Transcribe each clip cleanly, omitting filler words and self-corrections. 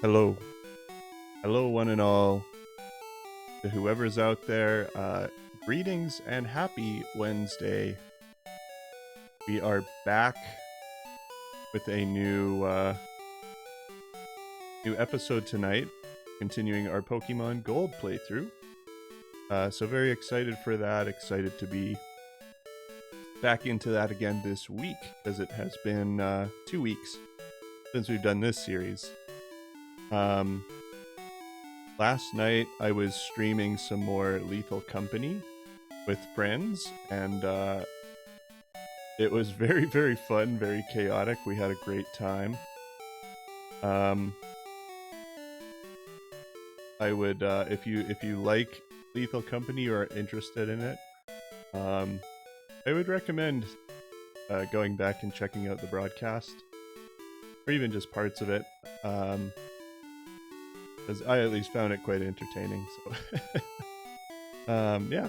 Hello. Hello, one and all. To whoever's out there, greetings and happy Wednesday. We are back with a new episode tonight, continuing our Pokemon Gold playthrough. So very excited for that. Excited to be back into that again this week, because it has been 2 weeks since we've done this series. Last night I was streaming some more Lethal Company with friends, and it was very, very fun, very chaotic. We had a great time. I would, if you like Lethal Company or are interested in it, I would recommend going back and checking out the broadcast, or even just parts of it, because I at least found it quite entertaining. So, yeah.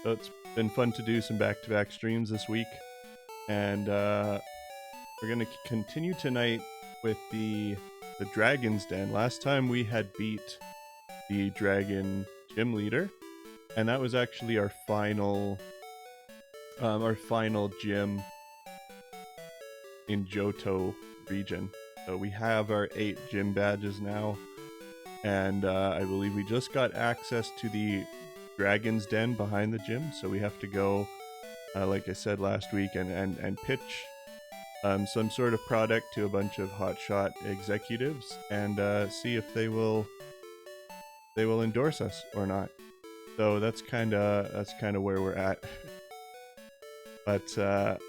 So it's been fun to do some back-to-back streams this week, and we're gonna continue tonight with the Dragon's Den. Last time we had beat the Dragon Gym Leader, and that was actually our final gym in Johto region. So we have our 8 gym badges now, and I believe we just got access to the Dragon's Den behind the gym, so we have to go, like I said last week, and pitch some sort of product to a bunch of hotshot executives and see if they will endorse us or not. So that's kind of where we're at. But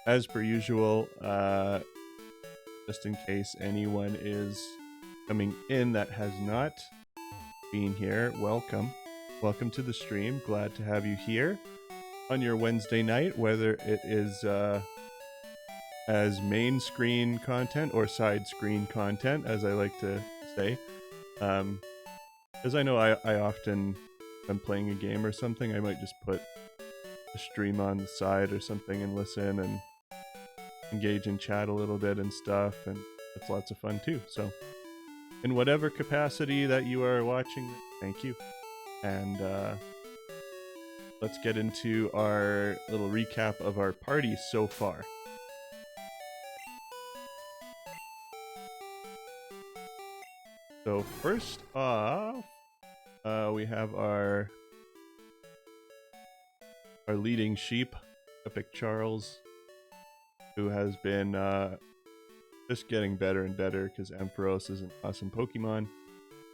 as per usual, just in case anyone is coming in that has not been here, welcome to the stream. Glad to have you here on your Wednesday night, whether it is as main screen content or side screen content, as I like to say. Because I know I often, if I'm playing a game or something, I might just put a stream on the side or something and listen and engage in chat a little bit and stuff, and it's lots of fun too. So in whatever capacity that you are watching, thank you. And let's get into our little recap of our party so far. So first off, we have our leading sheep, Epic Charles, who has been just getting better and better because Ampharos is an awesome Pokemon.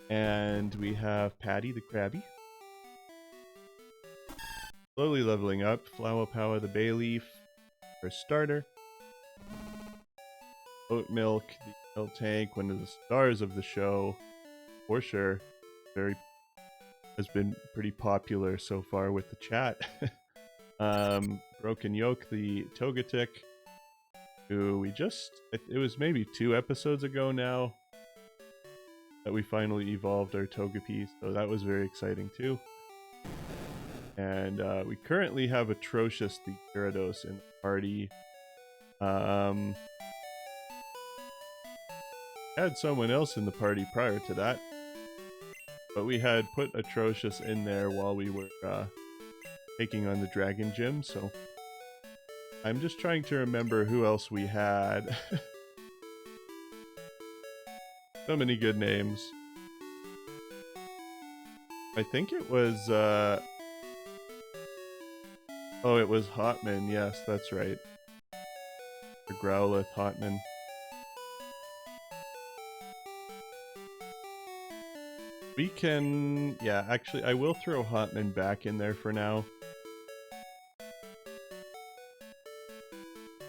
And we have Patty the Krabby, slowly leveling up. Flower Power the Bayleaf, for starter. Oat Milk, the Milk Tank, one of the stars of the show, for sure. Has been pretty popular so far with the chat. Broken Yoke, the Togetic, who it was maybe 2 episodes ago now that we finally evolved our Togepi, so that was very exciting too. And we currently have Atrocious the Gyarados in the party. Had someone else in the party prior to that, but we had put Atrocious in there while we were taking on the Dragon Gym, so I'm just trying to remember who else we had. So many good names. I think it was oh, it was Hotman. Yes, that's right. Or Growlithe Hotman. We can, yeah, actually I will throw Hotman back in there for now.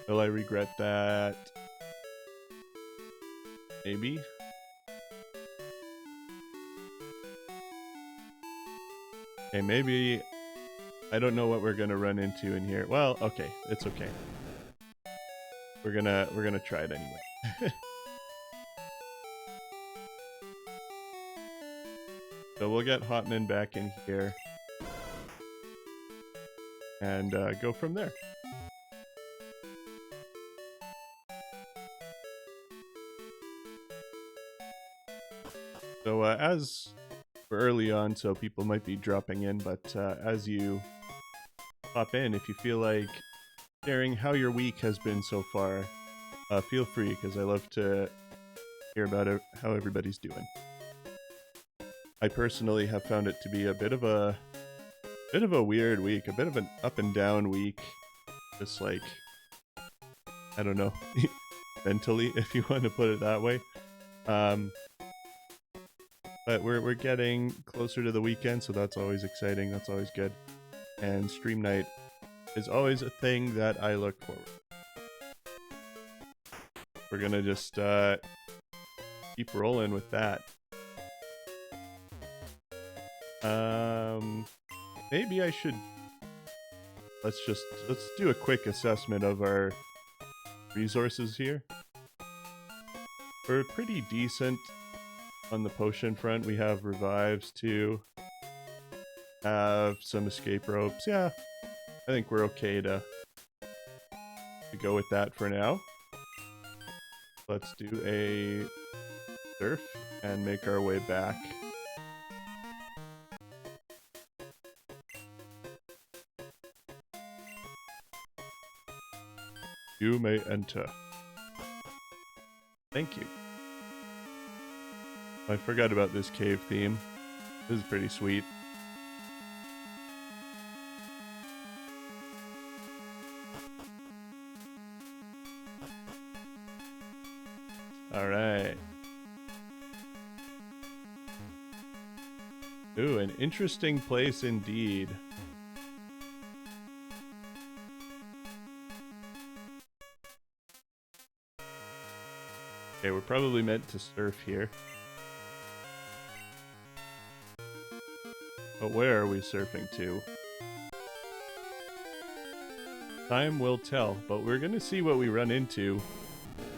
Will I regret that? Maybe. Okay, maybe. I don't know what we're gonna run into in here. Well, okay, it's okay. We're gonna try it anyway. So we'll get Hotman back in here and go from there. So as we're early on, so people might be dropping in, but as you pop in, if you feel like sharing how your week has been so far, feel free, because I love to hear about how everybody's doing. I personally have found it to be a bit of a weird week, a bit of an up and down week, just like, I don't know, mentally, if you want to put it that way. But we're getting closer to the weekend, so that's always exciting. That's always good. And stream night is always a thing that I look forward to. We're gonna just keep rolling with that. Maybe I should. Let's do a quick assessment of our resources here. We're pretty decent on the potion front. We have revives too. Have some escape ropes. Yeah, I think we're okay to go with that for now. Let's do a surf and make our way back. You may enter. Thank you. I forgot about this cave theme. This is pretty sweet. Alright. Ooh, an interesting place indeed. Okay, we're probably meant to surf here. But where are we surfing to? Time will tell, but we're gonna see what we run into.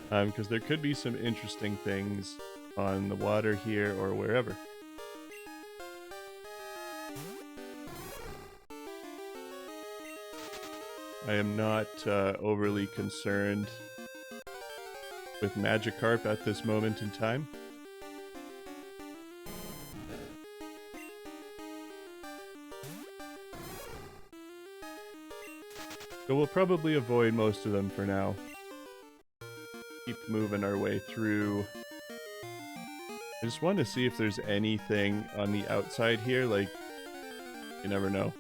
Because there could be some interesting things on the water here or wherever. I am not overly concerned with Magikarp at this moment in time. So we'll probably avoid most of them for now. Keep moving our way through. I just want to see if there's anything on the outside here, like, you never know.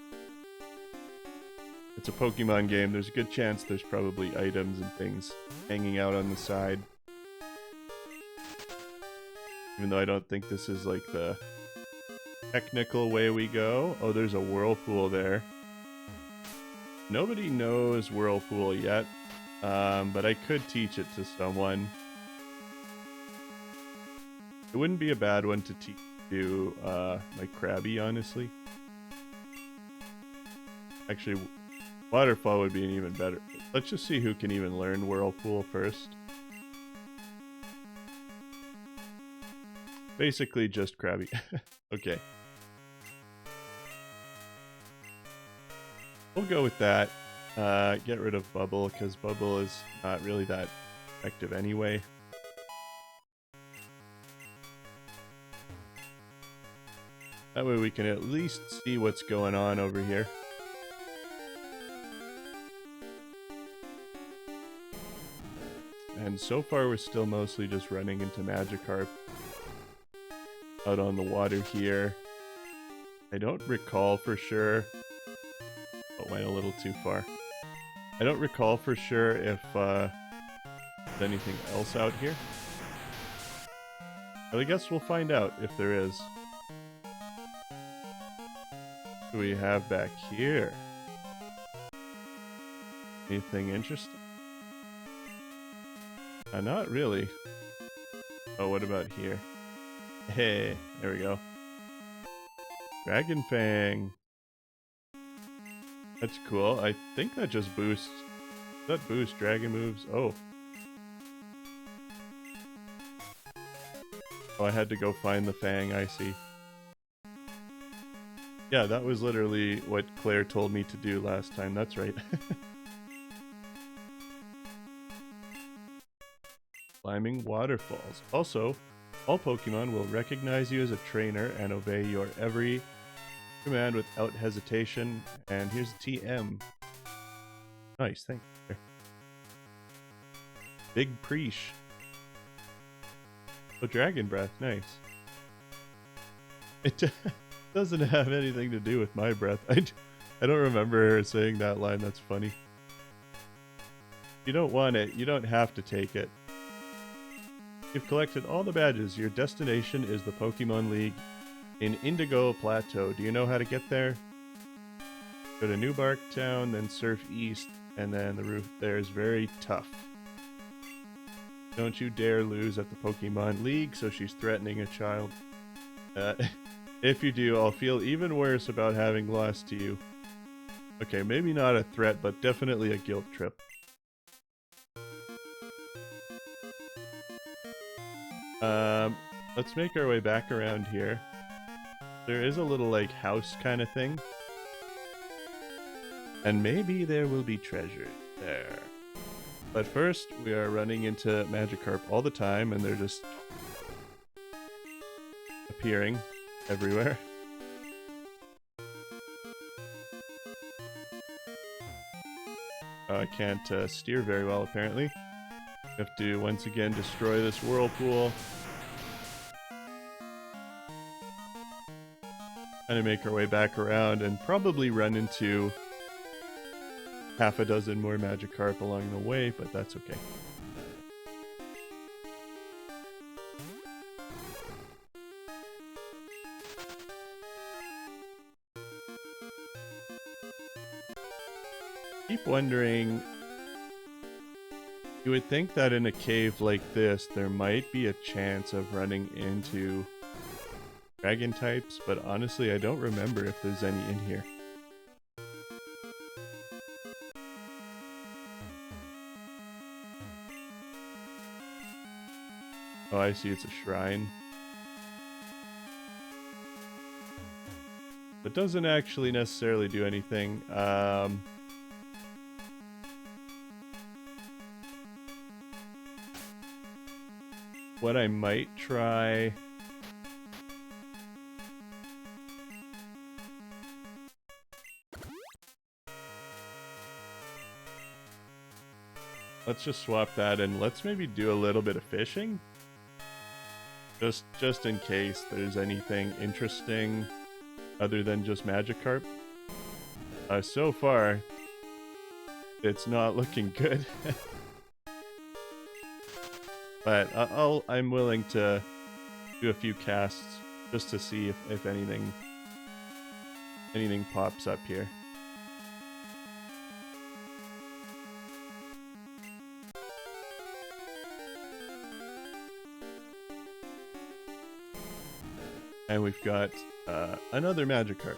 It's a Pokemon game, there's a good chance there's probably items and things hanging out on the side. Even though I don't think this is like the technical way we go. Oh, there's a whirlpool there. Nobody knows whirlpool yet. But I could teach it to someone. It wouldn't be a bad one to teach to my Krabby, honestly. Actually, waterfall would be an even better. Let's just see who can even learn whirlpool first. Basically just Krabby. Okay. We'll go with that. Get rid of Bubble, because Bubble is not really that effective anyway. That way we can at least see what's going on over here. And so far we're still mostly just running into Magikarp out on the water here. I don't recall for sure. Oh, went a little too far. I don't recall for sure if there's anything else out here. But I guess we'll find out if there is. What do we have back here? Anything interesting? Not really. Oh, what about here? Hey, there we go. Dragon Fang. That's cool. I think that just boosts... Does that boost dragon moves? Oh. Oh, I had to go find the Fang, I see. Yeah, that was literally what Claire told me to do last time, that's right. Climbing waterfalls. Also, All Pokemon will recognize you as a trainer and obey your every command without hesitation. And here's a TM. Nice, thank you. Big Preesh. Oh, Dragon Breath, nice. It doesn't have anything to do with my breath. I don't remember her saying that line. That's funny. You don't want it. You don't have to take it. You've collected all the badges. Your destination is the Pokemon League in Indigo Plateau. Do you know how to get there? Go to New Bark Town, then surf east, and then the route there is very tough. Don't you dare lose at the Pokemon League, so she's threatening a child. If you do, I'll feel even worse about having lost to you. Okay, maybe not a threat, but definitely a guilt trip. Let's make our way back around here. There is a little, like, house kind of thing. And maybe there will be treasure there. But first, we are running into Magikarp all the time, and they're just appearing everywhere. Oh, I can't steer very well, apparently. Have to, once again, destroy this whirlpool. Kind of make our way back around and probably run into half a dozen more Magikarp along the way, but that's okay. Keep wondering, you would think that in a cave like this there might be a chance of running into dragon types, but honestly I don't remember if there's any in here. Oh, I see, it's a shrine. But doesn't actually necessarily do anything. What I might try... Let's just swap that and let's maybe do a little bit of fishing. Just in case there's anything interesting other than just Magikarp. So far, it's not looking good. But I'm willing to do a few casts just to see if anything pops up here. And we've got another Magikarp.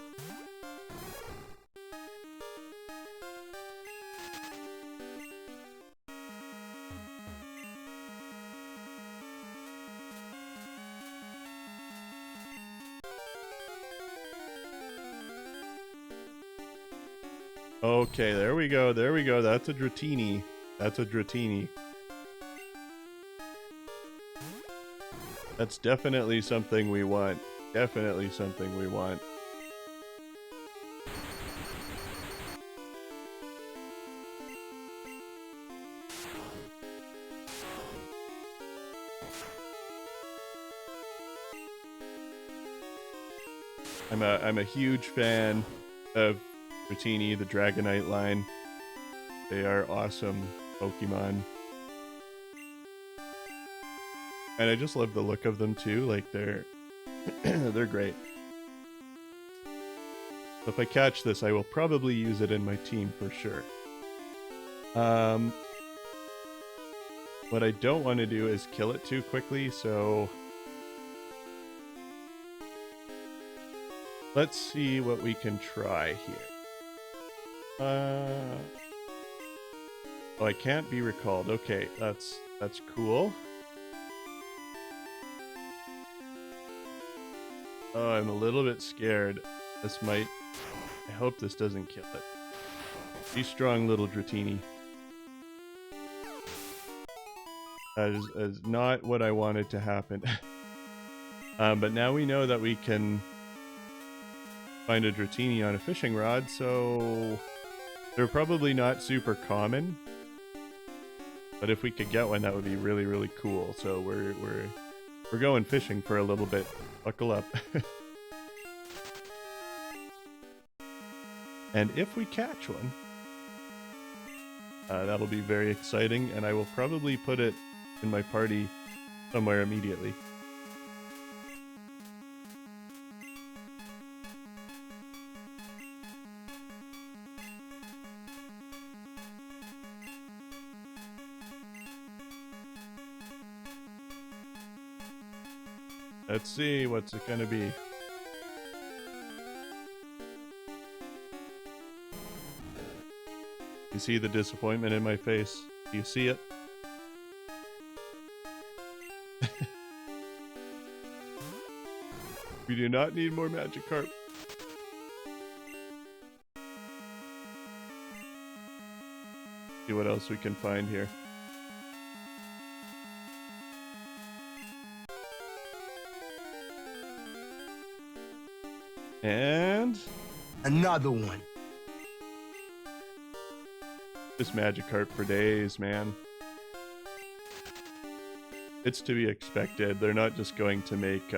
Okay, there we go, there we go. That's a Dratini. That's a Dratini. That's definitely something we want. Definitely something we want. I'm a huge fan of Dratini, the Dragonite line. They are awesome Pokemon. And I just love the look of them too, like they're they're great. So if I catch this, I will probably use it in my team for sure. What I don't want to do is kill it too quickly, so let's see what we can try here. Oh, I can't be recalled. Okay, that's cool. Oh, I'm a little bit scared. This might... I hope this doesn't kill it. Be strong, little Dratini. That is not what I wanted to happen. But now we know that we can find a Dratini on a fishing rod, so they're probably not super common. But if we could get one, that would be really, really cool. So we're going fishing for a little bit. Buckle up. And if we catch one, that'll be very exciting, and I will probably put it in my party somewhere immediately. Let's see, what's it gonna be? You see the disappointment in my face? Do you see it? We do not need more Magikarp. See what else we can find here. And another one. This Magikarp for days, man. It's to be expected. They're not just going to make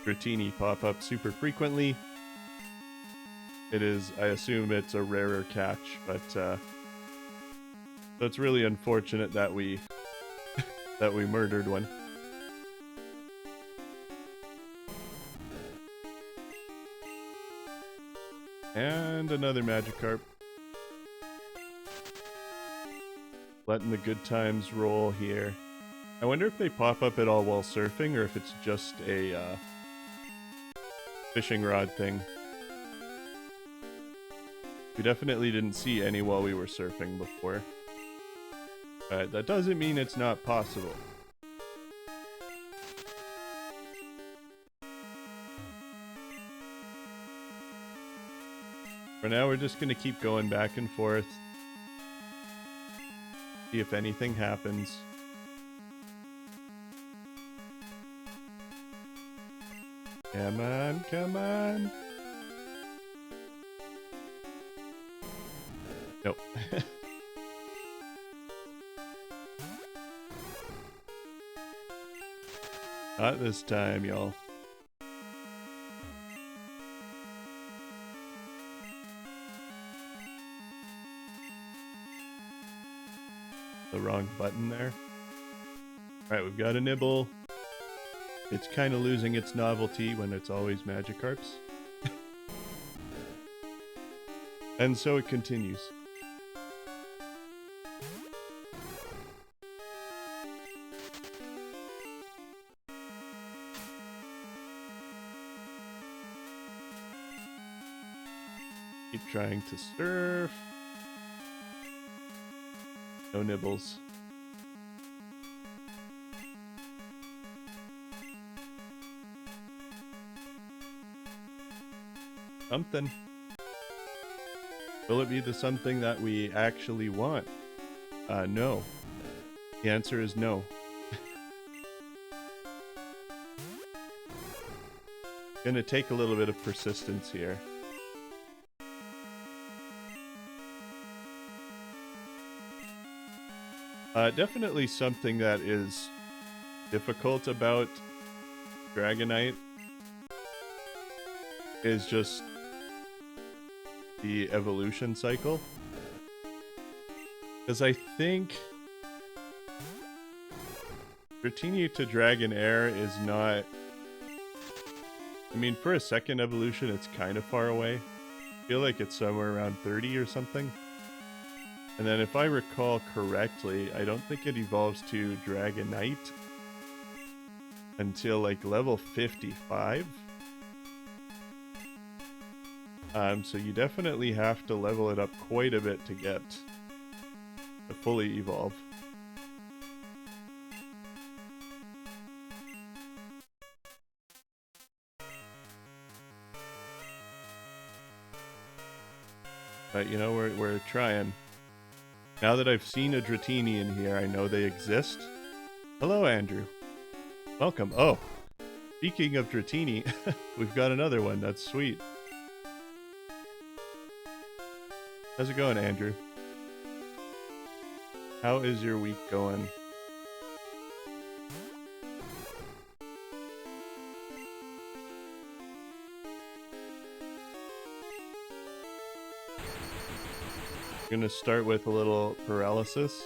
Dratini pop up super frequently. It is, I assume it's a rarer catch, but so it's really unfortunate that we that we murdered one. And another Magikarp. Letting the good times roll here. I wonder if they pop up at all while surfing, or if it's just a fishing rod thing. We definitely didn't see any while we were surfing before. But that doesn't mean it's not possible. For now, we're just going to keep going back and forth. See if anything happens. Come on, come on. Nope. Not this time, y'all. The wrong button there. Alright, we've got a nibble. It's kind of losing its novelty when it's always Magikarps. And so it continues. Keep trying to surf. No nibbles. Something. Will it be the something that we actually want? No. The answer is no. Gonna take a little bit of persistence here. Definitely something that is difficult about Dragonite is just the evolution cycle. Because I think Dratini to Dragonair is not... I mean, for a second evolution, it's kind of far away. I feel like it's somewhere around 30 or something. And then if I recall correctly, I don't think it evolves to Dragonite until like level 55. So you definitely have to level it up quite a bit to get to fully evolve. But you know, we're trying. Now that I've seen a Dratini in here, I know they exist. Hello, Andrew. Welcome. Oh, Speaking of Dratini, we've got another one. That's sweet. How's it going, Andrew? How is your week going? I'm gonna start with a little paralysis.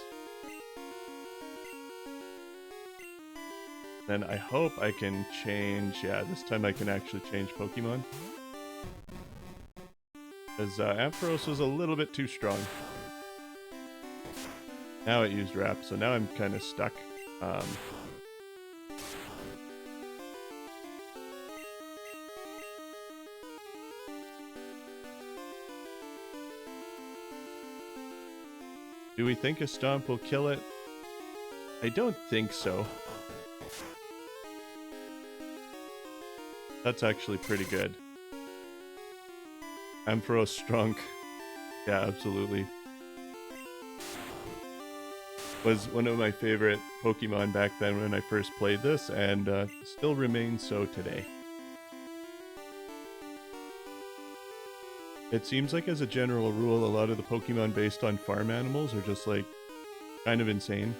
Then I hope I can change, yeah, this time I can actually change Pokemon. Because Ampharos was a little bit too strong. Now it used Wrap, so now I'm kind of stuck. Do we think a Stomp will kill it? I don't think so. That's actually pretty good. Ampharos Strunk. Yeah, absolutely. Was one of my favorite Pokemon back then when I first played this, and still remains so today. It seems like as a general rule, a lot of the Pokemon based on farm animals are just like kind of insane.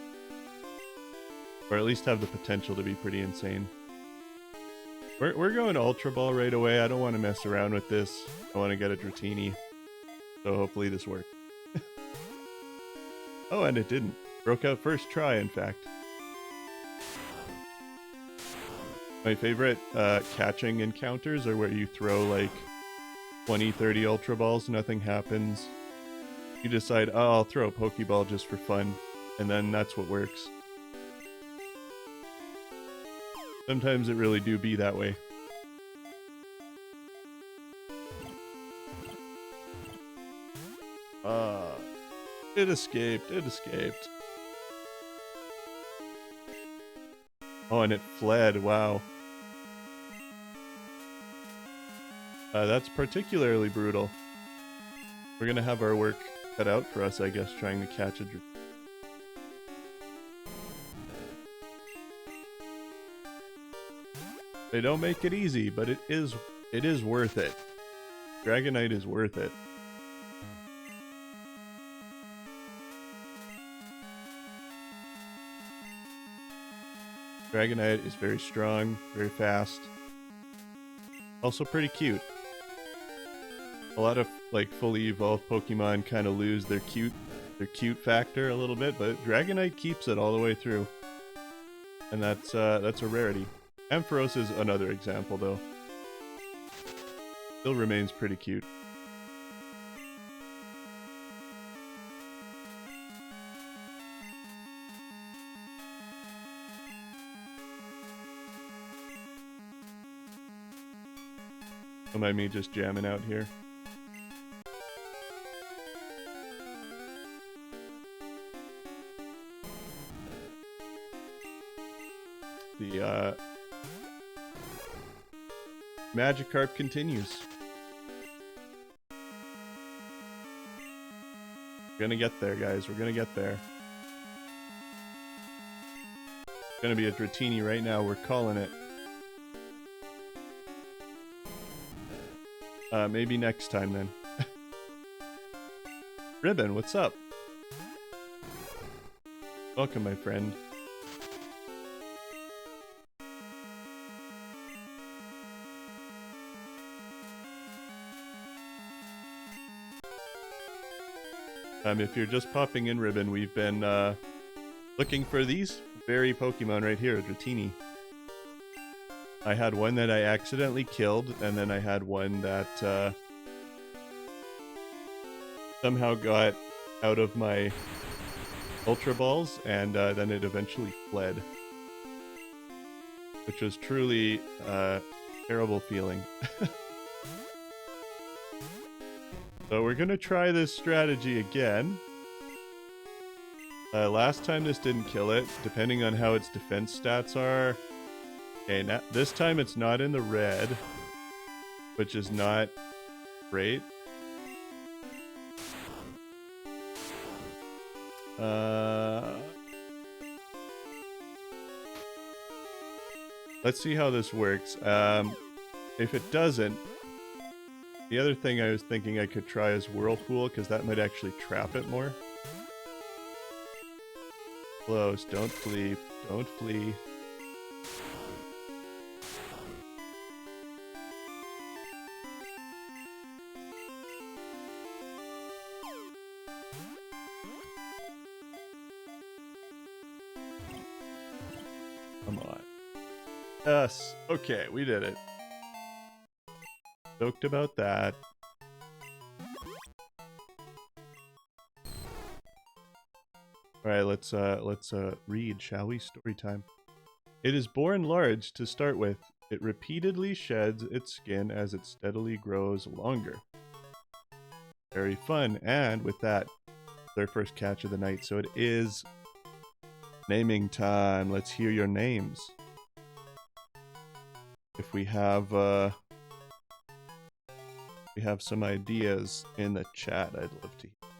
Or at least have the potential to be pretty insane. We're going Ultra Ball right away. I don't want to mess around with this. I want to get a Dratini. So hopefully this works. Oh, and it didn't. Broke out first try, in fact. My favorite catching encounters are where you throw like 20, 30 Ultra Balls, nothing happens. You decide, oh, I'll throw a Pokeball just for fun, and then that's what works. Sometimes it really do be that way. It escaped, it escaped. Oh, and it fled, wow. That's particularly brutal. We're gonna have our work cut out for us, I guess, trying to catch a... They don't make it easy, but it is worth it. Dragonite is worth it. Dragonite is very strong, very fast. Also pretty cute. A lot of like fully evolved Pokemon kind of lose their cute factor a little bit, but Dragonite keeps it all the way through. And that's a rarity. Ampharos is another example though. Still remains pretty cute. Don't mind me just jamming out here. The Magikarp continues. We're gonna get there, guys. We're gonna get there. It's gonna be a Dratini right now. We're calling it. Maybe next time then. Ribbon, what's up? Welcome, my friend. If you're just popping in, Ribbon, we've been looking for these very Pokemon right here, Dratini. I had one that I accidentally killed, and then I had one that somehow got out of my Ultra Balls, and then it eventually fled. Which was truly a terrible feeling. So we're gonna try this strategy again. Last time this didn't kill it, depending on how its defense stats are. Okay, now this time it's not in the red, which is not great. let's see how this works. If it doesn't, the other thing I was thinking I could try is Whirlpool, because that might actually trap it more. Close, don't flee, don't flee. Come on. Yes, okay, we did it. Stoked about that. All right, let's read, shall we? Story time. It is born large to start with. It repeatedly sheds its skin as it steadily grows longer. Very fun. And with that, their first catch of the night. So it is naming time. Let's hear your names. If we have some ideas in the chat, I'd love to hear.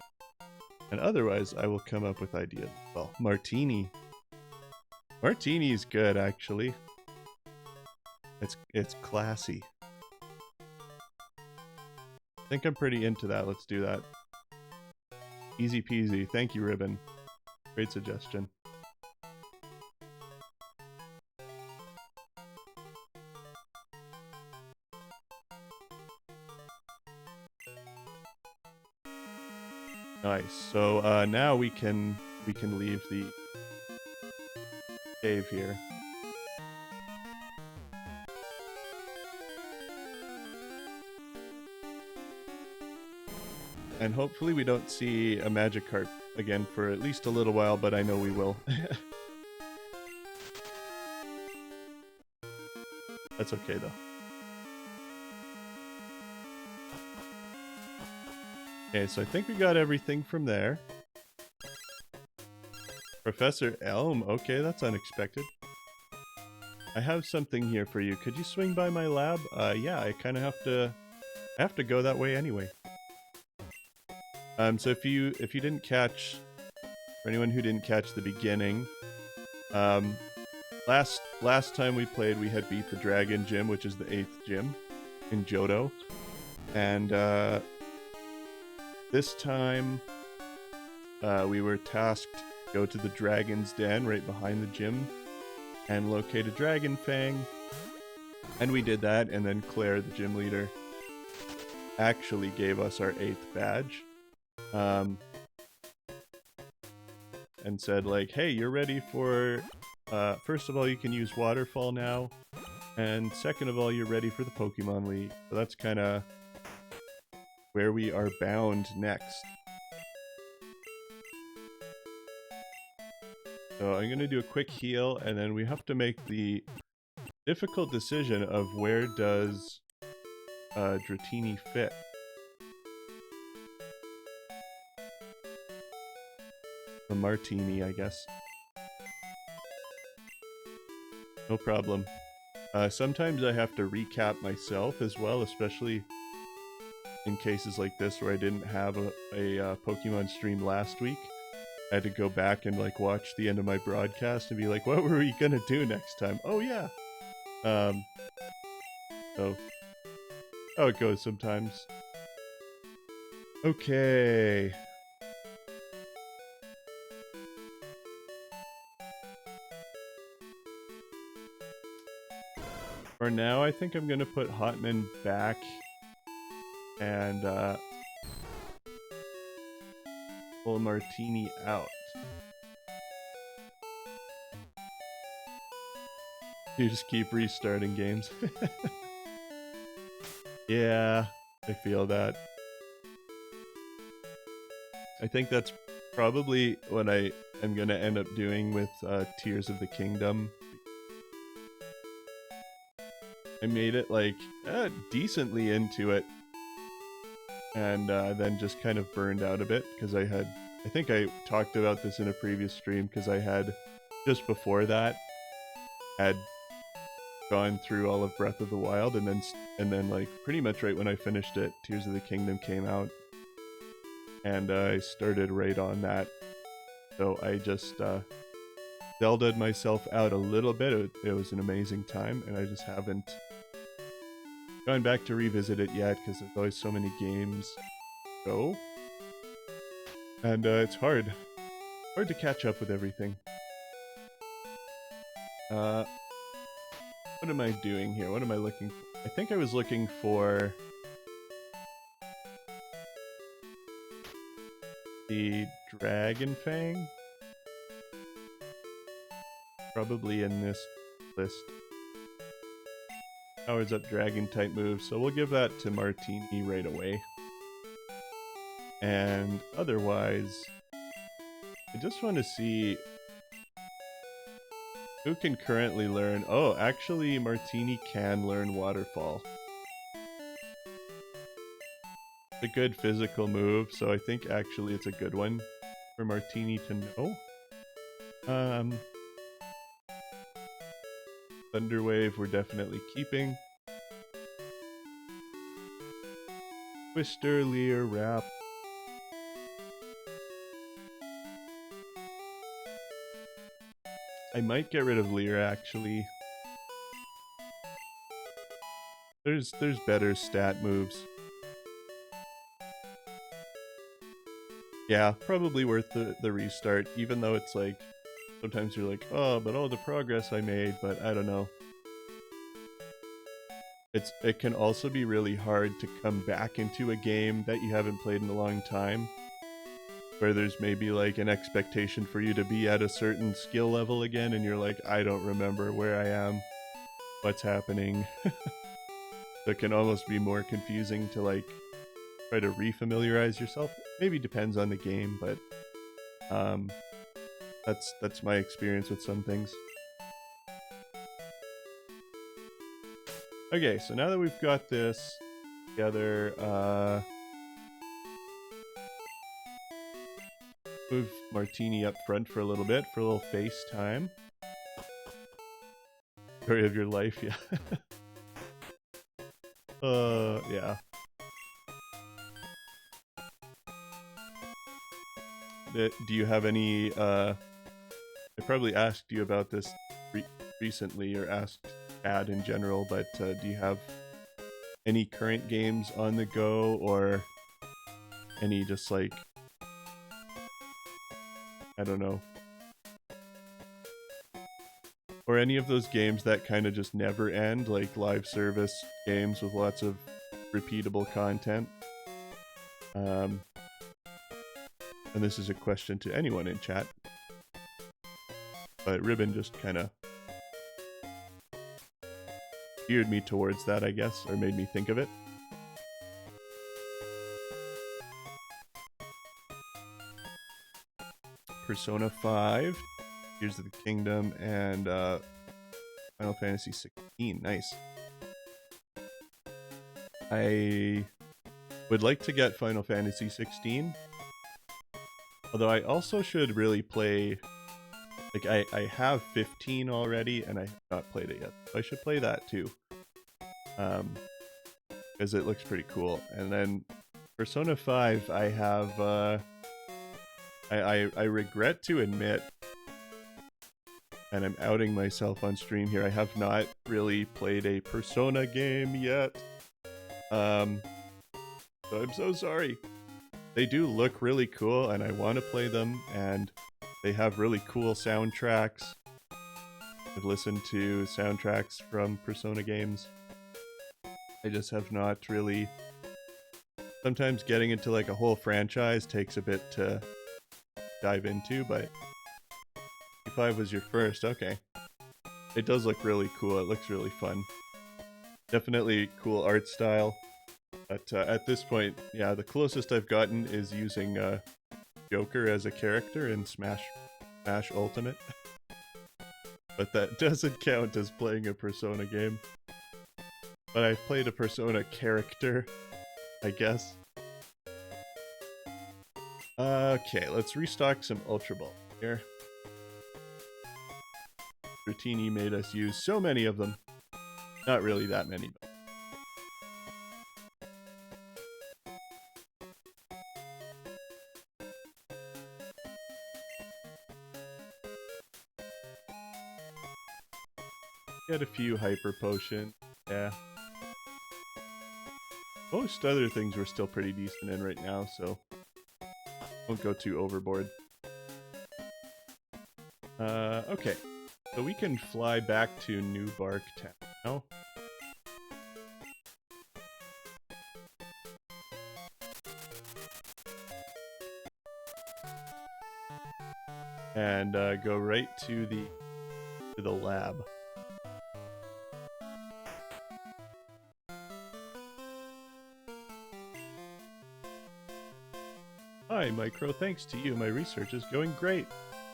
And otherwise, I will come up with ideas. Well, Martini. Martini is good, actually. It's classy. I think I'm pretty into that. Let's do that. Easy peasy. Thank you, Ribbon. Great suggestion. Nice. So now we can leave the cave here. And hopefully we don't see a Magikarp again for at least a little while, but I know we will. That's okay though. Okay, so I think we got everything from there. Professor Elm, okay, that's unexpected. I have something here for you. Could you swing by my lab? Yeah, I kind of have to go that way anyway. So if you didn't catch, for anyone who didn't catch the beginning, last time we played, we had beat the Dragon Gym, which is the 8th gym in Johto, and this time we were tasked to go to the Dragon's Den right behind the gym and locate a Dragon Fang, and we did that. And then Claire, the gym leader, actually gave us our 8th badge. And said like, hey, you're ready for, first of all, you can use Waterfall now, and second of all, you're ready for the Pokemon League. So that's kind of where we are bound next. So I'm going to do a quick heal, and then we have to make the difficult decision of where does Dratini fit. A Martini, I guess. No problem. Sometimes I have to recap myself as well, especially in cases like this where I didn't have a Pokemon stream last week. I had to go back and like watch the end of my broadcast and be like, what were we gonna do next time? Oh yeah. So how it goes sometimes. Okay. For now, I think I'm gonna put Hotman back and pull Martini out. You just keep restarting games. Yeah, I feel that. I think that's probably what I am gonna end up doing with Tears of the Kingdom. I made it like decently into it, and then just kind of burned out a bit because I think I talked about this in a previous stream, because I had just before that had gone through all of Breath of the Wild, and then like pretty much right when I finished it, Tears of the Kingdom came out, and I started right on that. So I just Zelda'd myself out a little bit. It was an amazing time, and I just haven't gone back to revisit it yet because there's always so many games to go. And it's hard to catch up with everything. What am I doing here? What am I looking for? I think I was looking for the Dragon Fang. Probably in this list. Powers up dragon type moves, so we'll give that to Martini right away. And otherwise, I just want to see who can currently learn. Oh, actually, Martini can learn Waterfall. It's a good physical move, so I think actually it's a good one for Martini to know. Thunderwave we're definitely keeping. Twister, Leer, Wrap. I might get rid of Leer actually. There's better stat moves. Yeah, probably worth the restart, even though it's like, sometimes you're like, oh, but all the progress I made, but I don't know. It can also be really hard to come back into a game that you haven't played in a long time, where there's maybe like an expectation for you to be at a certain skill level again, and you're like, I don't remember where I am, what's happening. It can almost be more confusing to like try to refamiliarize yourself. Maybe depends on the game, but that's my experience with some things. Okay, so now that we've got this together, move Martini up front for a little bit for a little FaceTime. Story of your life, yeah. Yeah. Do you have any, I probably asked you about this recently, or asked Ad in general, but do you have any current games on the go, or any just like, I don't know, or any of those games that kind of just never end, like live service games with lots of repeatable content? And this is a question to anyone in chat, but Ribbon just kind of steered me towards that, I guess, or made me think of it. Persona 5, Tears of the Kingdom, and Final Fantasy 16. Nice. I would like to get Final Fantasy 16, although I also should really play, like I have 15 already and I have not played it yet, so I should play that too, because it looks pretty cool. And then Persona 5, I have I regret to admit, and I'm outing myself on stream here, I have not really played a Persona game yet. So I'm so sorry. They do look really cool and I want to play them, and they have really cool soundtracks. I've listened to soundtracks from Persona games. I just have not really... Sometimes getting into like a whole franchise takes a bit to dive into, but P5 was your first, okay. It does look really cool, it looks really fun. Definitely cool art style. But at this point, yeah, the closest I've gotten is using Joker as a character in Smash Ultimate. But that doesn't count as playing a Persona game. But I've played a Persona character, I guess. Okay, let's restock some Ultra Ball here. Rotini made us use so many of them. Not really that many, but... Get a few hyper potions. Yeah. Most other things we're still pretty decent in right now, so won't go too overboard. Okay. So we can fly back to New Bark Town now. And go right to the lab. Hi, Micro. Thanks to you, my research is going great.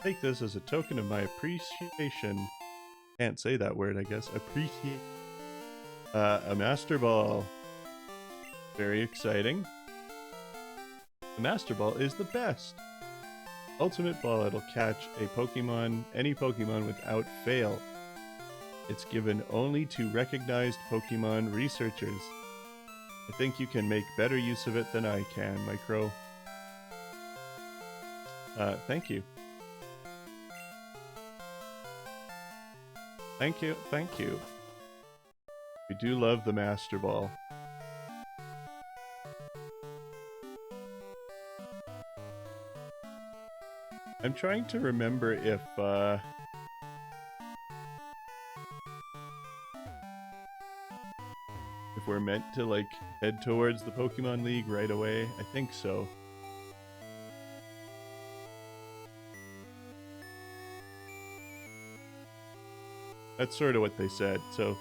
Take this as a token of my appreciation. Can't say that word, I guess. Appreciate. A Master Ball. Very exciting. The Master Ball is the best. Ultimate ball, it'll catch a Pokemon, any Pokemon without fail. It's given only to recognized Pokemon researchers. I think you can make better use of it than I can, Micro. Thank you. Thank you, thank you. We do love the Master Ball. I'm trying to remember if we're meant to like head towards the Pokemon League right away. I think so. That's sort of what they said. So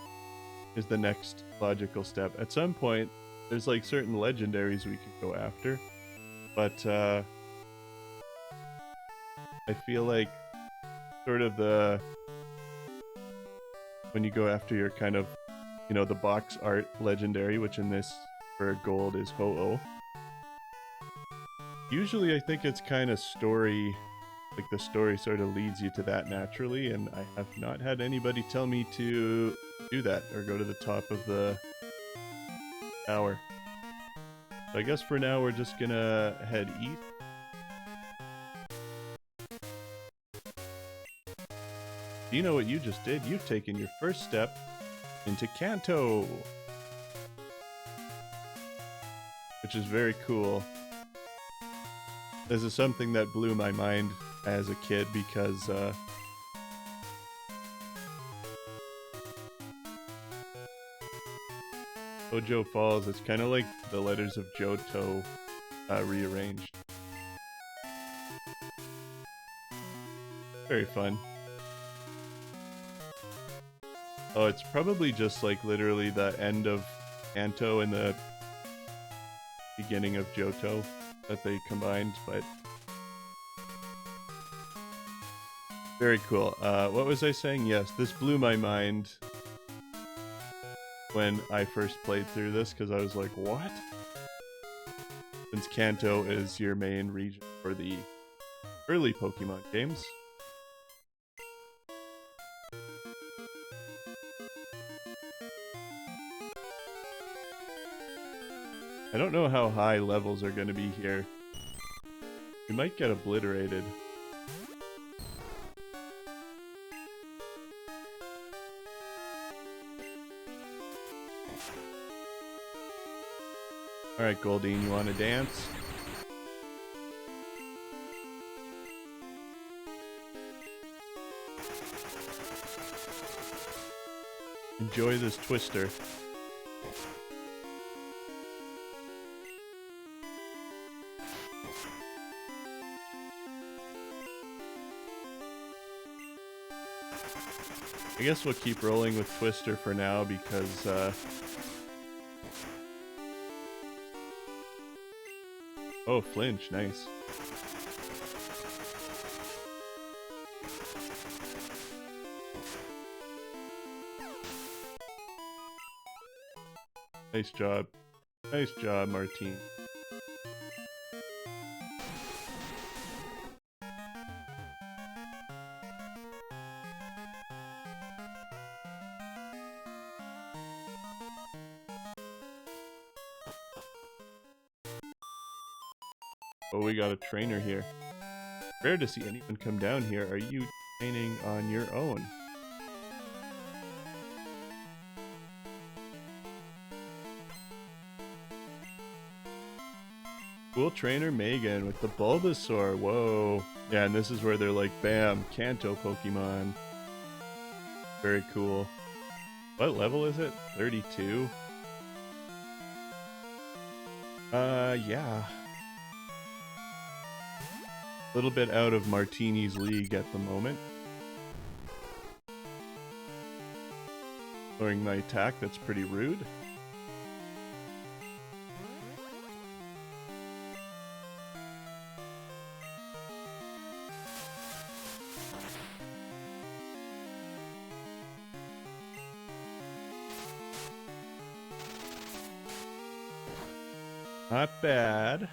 is the next logical step. At some point, there's like certain legendaries we could go after, but I feel like sort of when you go after your kind of, you know, the box art legendary, which in this for gold is Ho-Oh. Usually I think it's kind of story, like the story sort of leads you to that naturally, and I have not had anybody tell me to do that or go to the top of the tower. So I guess for now we're just gonna head east. Do you know what you just did? You've taken your first step into Kanto, which is very cool. This is something that blew my mind as a kid because Hojo Falls, it's kind of like the letters of Johto rearranged. Very fun. Oh, it's probably just like literally the end of Kanto and the beginning of Johto that they combined, but very cool. What was I saying? Yes, this blew my mind when I first played through this, because I was like, what? Since Kanto is your main region for the early Pokemon games. I don't know how high levels are going to be here. We might get obliterated. Alright, Goldeen, you want to dance? Enjoy this twister. I guess we'll keep rolling with Twister for now because oh, flinch, nice. Nice job. Nice job, Martine. Oh, we got a trainer here. Rare to see anyone come down here. Are you training on your own? Cool trainer Megan with the Bulbasaur. Whoa. Yeah, and this is where they're like, bam, Kanto Pokemon. Very cool. What level is it? 32? Yeah. A little bit out of Martini's league at the moment. Lowering my attack, that's pretty rude. Not bad.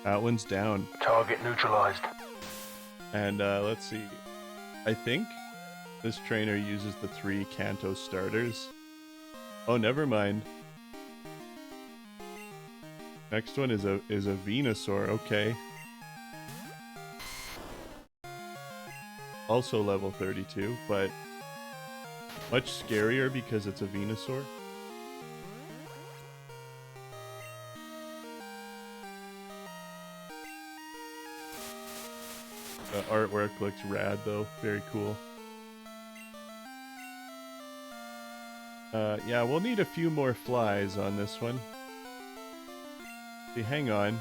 That one's down. Target neutralized. And let's see. I think this trainer uses the 3 Kanto starters. Oh, never mind. Next one is a Venusaur. Okay. Also level 32, but much scarier because it's a Venusaur. The artwork looks rad though, very cool. Yeah, we'll need a few more flies on this one. See, hang on.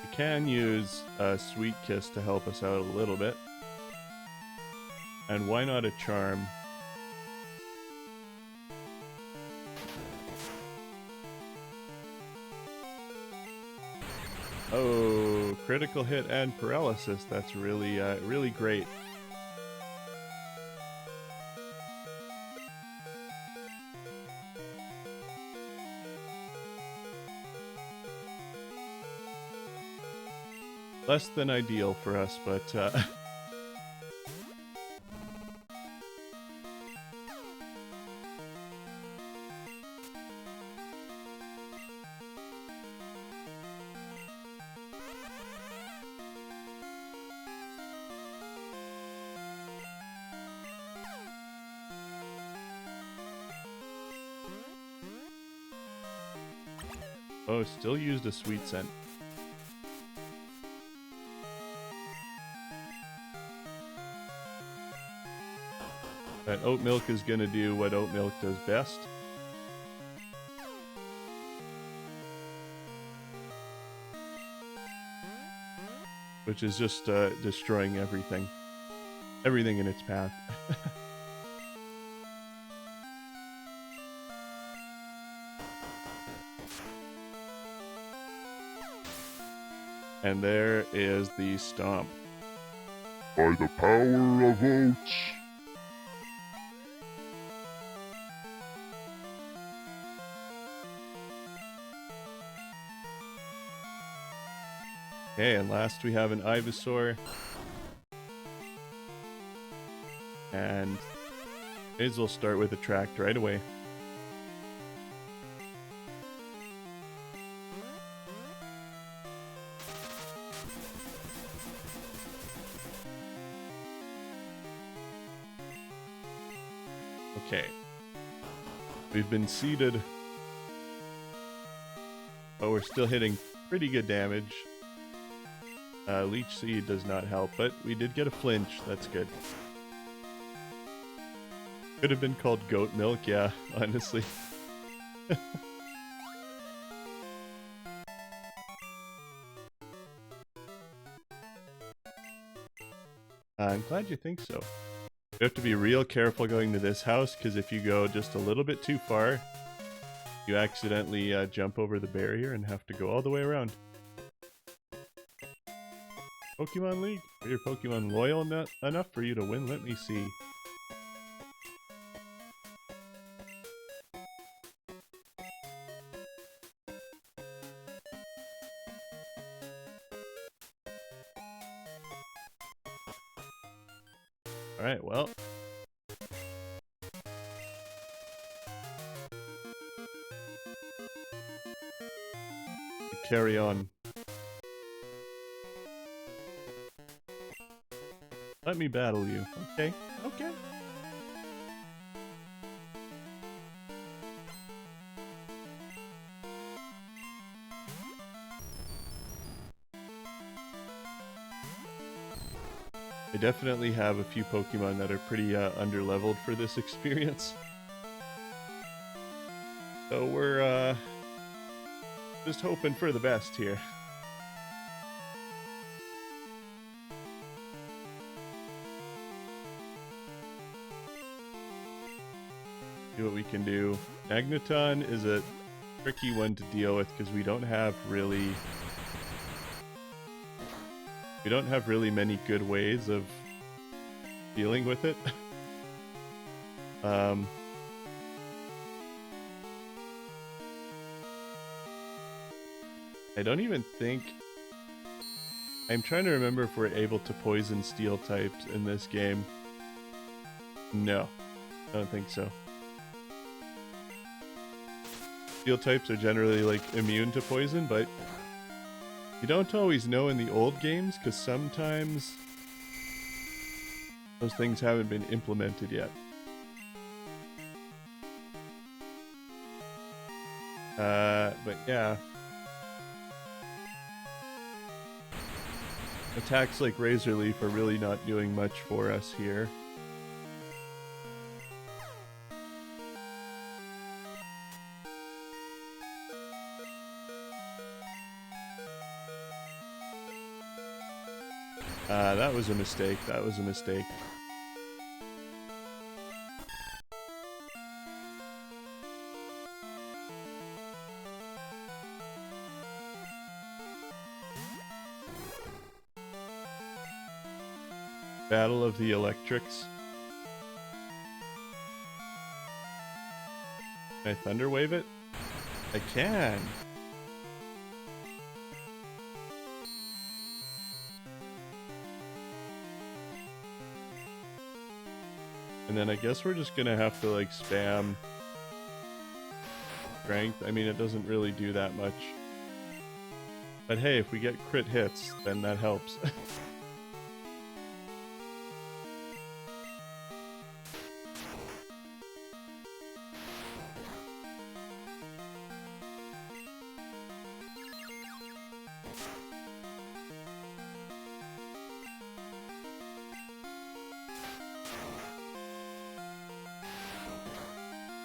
We can use a Sweet Kiss to help us out a little bit. And why not a Charm? Oh, critical hit and paralysis. That's really, really great. Less than ideal for us, but oh, still used a Sweet Scent. But Oat Milk is gonna do what Oat Milk does best. Which is just destroying everything. Everything in its path. And there is the Stomp. By the power of oats. Okay, and last we have an Ivysaur. And may as well start with Attract right away. Okay. We've been seeded. But we're still hitting pretty good damage. Leech Seed does not help, but we did get a flinch. That's good. Could have been called Goat Milk, yeah, honestly. I'm glad you think so. You have to be real careful going to this house, because if you go just a little bit too far, you accidentally jump over the barrier and have to go all the way around. Pokemon League? Are your Pokemon loyal enough for you to win? Let me see. Alright, well. carry on. Let me battle you. Okay. Okay. I definitely have a few Pokemon that are pretty underleveled for this experience. So we're just hoping for the best here. See what we can do. Magneton is a tricky one to deal with because we don't have really many good ways of dealing with it. I don't even think... I'm trying to remember if we're able to poison steel types in this game. No, I don't think so. Steel types are generally like immune to poison, but you don't always know in the old games because sometimes those things haven't been implemented yet. But yeah. Attacks like Razor Leaf are really not doing much for us here. That was a mistake. That was a mistake. Battle of the Electrics. Can I Thunder Wave it? I can! And then I guess we're just gonna have to like spam strength. I mean, it doesn't really do that much. But hey, if we get crit hits, then that helps.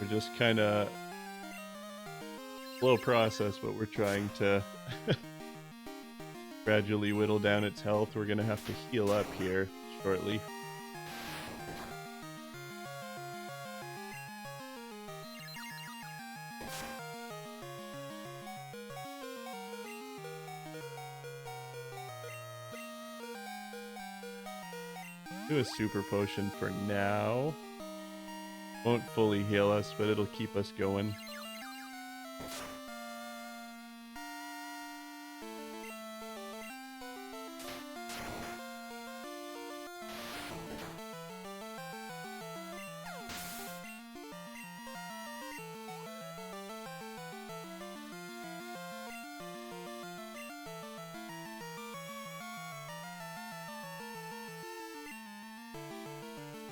We're just kind of slow process, but we're trying to gradually whittle down its health. We're gonna have to heal up here shortly. Do a super potion for now. Won't fully heal us, but it'll keep us going.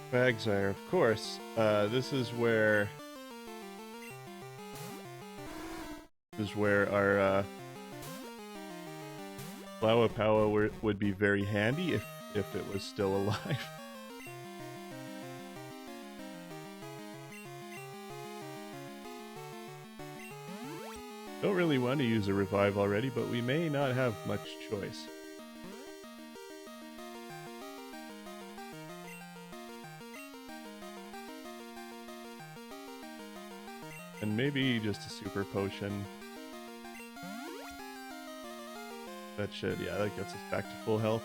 Quagsire, of course. This is where our Flower Power would be very handy if it was still alive. Don't really want to use a revive already, but we may not have much choice. And maybe just a super potion. That should, yeah, that gets us back to full health.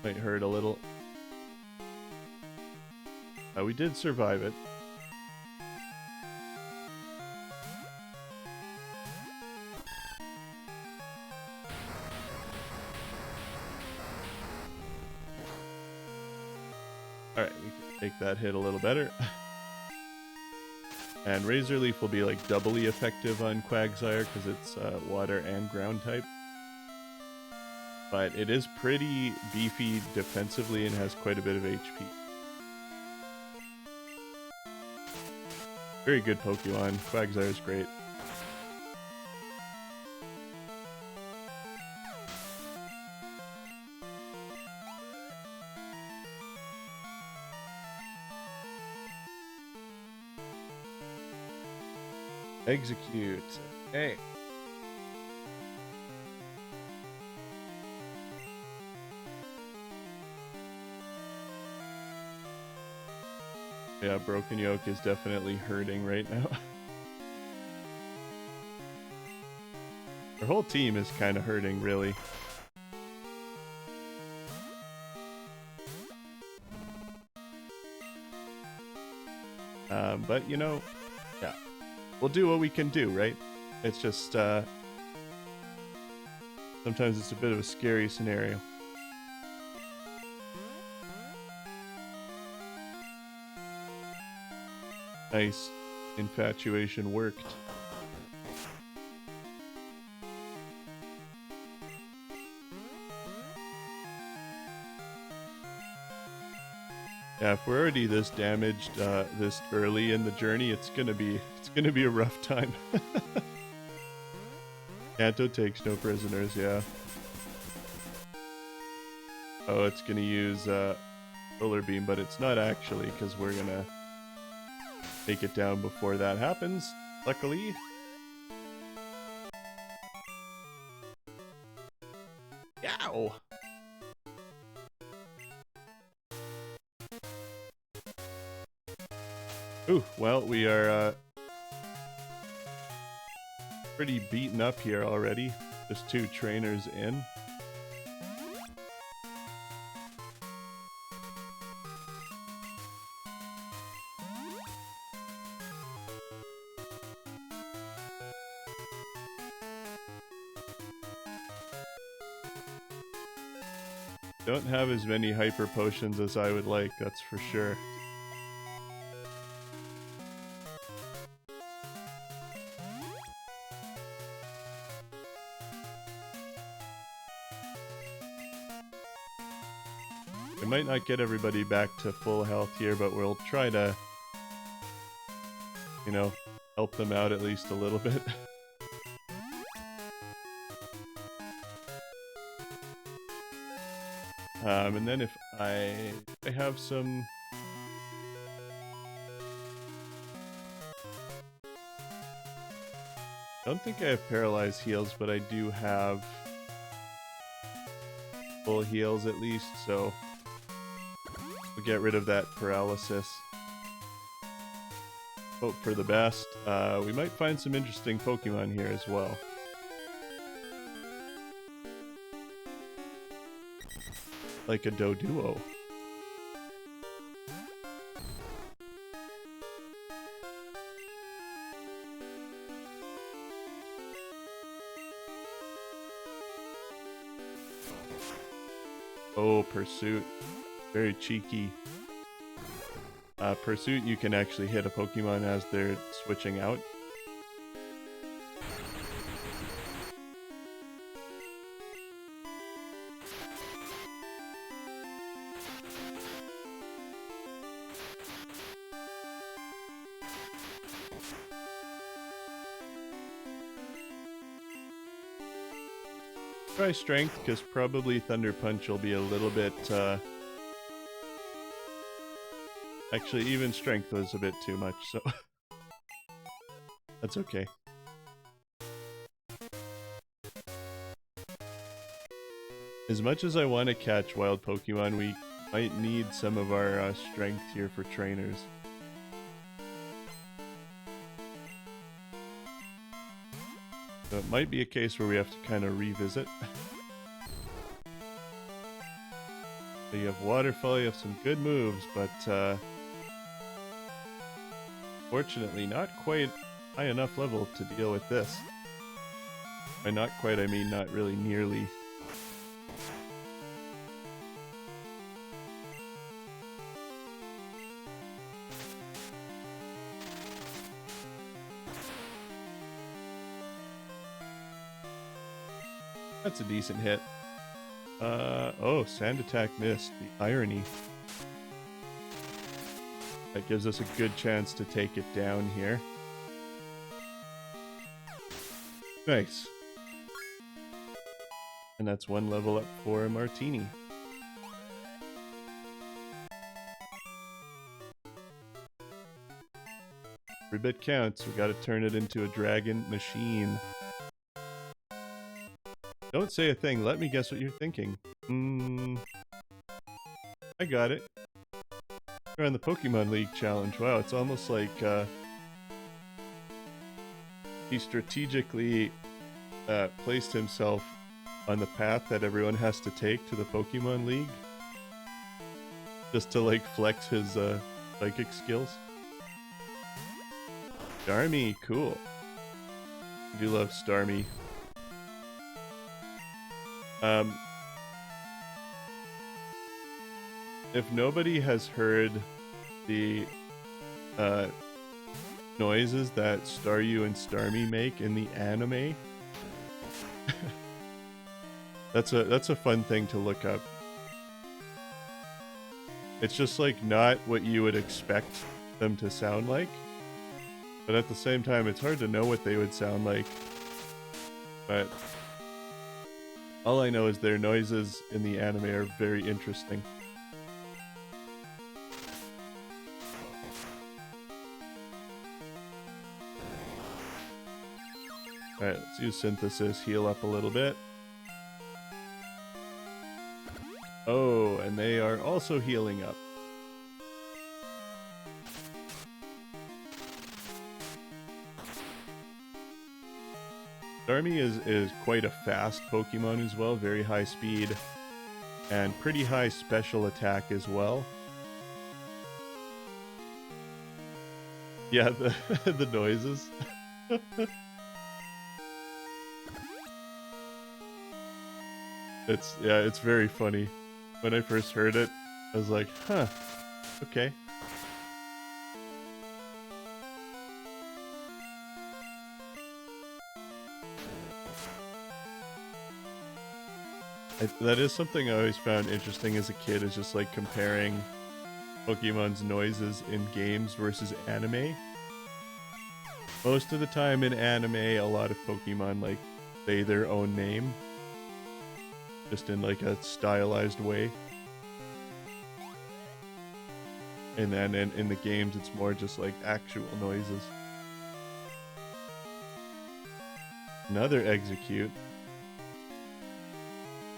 Might hurt a little. We did survive it. Alright, we can take that hit a little better. And Razor Leaf will be like doubly effective on Quagsire because it's water and ground type. But it is pretty beefy defensively and has quite a bit of HP. Very good Pokemon. Quagsire is great. Execute. Hey. Yeah, Broken Yoke is definitely hurting right now. Our whole team is kind of hurting, really. But, you know, yeah. We'll do what we can do, right? It's just, sometimes it's a bit of a scary scenario. Nice. Infatuation worked. Yeah, if we're already this damaged this early in the journey, it's gonna be a rough time. Kanto takes no prisoners, yeah. Oh, it's gonna use Solar Beam, but it's not actually, because we're gonna take it down before that happens, luckily. Yow! Ooh, well, we are pretty beaten up here already. Just 2 trainers in. Don't have as many hyper potions as I would like, that's for sure. We might not get everybody back to full health here, but we'll try to, you know, help them out at least a little bit. And then if I have some... I don't think I have paralyzed heals, but I do have full heals at least, so we'll get rid of that paralysis. Hope for the best. We might find some interesting Pokemon here as well. Like a Doduo. Oh, Pursuit. Very cheeky. Pursuit, you can actually hit a Pokemon as they're switching out. Try Strength, because probably Thunder Punch will be a little bit, actually, even Strength was a bit too much, so that's okay. As much as I want to catch wild Pokemon, we might need some of our strength here for trainers. So it might be a case where we have to kind of revisit. So you have Waterfall, you have some good moves, but fortunately not quite high enough level to deal with this. By not quite, I mean not really nearly. That's a decent hit. Oh, sand attack missed. The irony. That gives us a good chance to take it down here. Nice. And that's one level up for Martini. Every bit counts. We gotta turn it into a dragon machine. Don't say a thing. Let me guess what you're thinking. I got it. We're on the Pokemon League challenge. Wow, it's almost like he strategically placed himself on the path that everyone has to take to the Pokemon League. Just to like flex his psychic skills. Starmie, cool. I do love Starmie. If nobody has heard the noises that Staryu and Starmie make in the anime, that's a fun thing to look up. It's just like not what you would expect them to sound like, but at the same time it's hard to know what they would sound like. But all I know is their noises in the anime are very interesting. Alright, let's use Synthesis, heal up a little bit. Oh, and they are also healing up. Starmie is quite a fast Pokemon as well, very high speed, and pretty high special attack as well. Yeah, the noises. It's very funny. When I first heard it, I was like, huh, okay. That is something I always found interesting as a kid, is just like comparing Pokemon's noises in games versus anime. Most of the time in anime, a lot of Pokemon like say their own name, just in like a stylized way. And then in the games, it's more just like actual noises. Another Execute.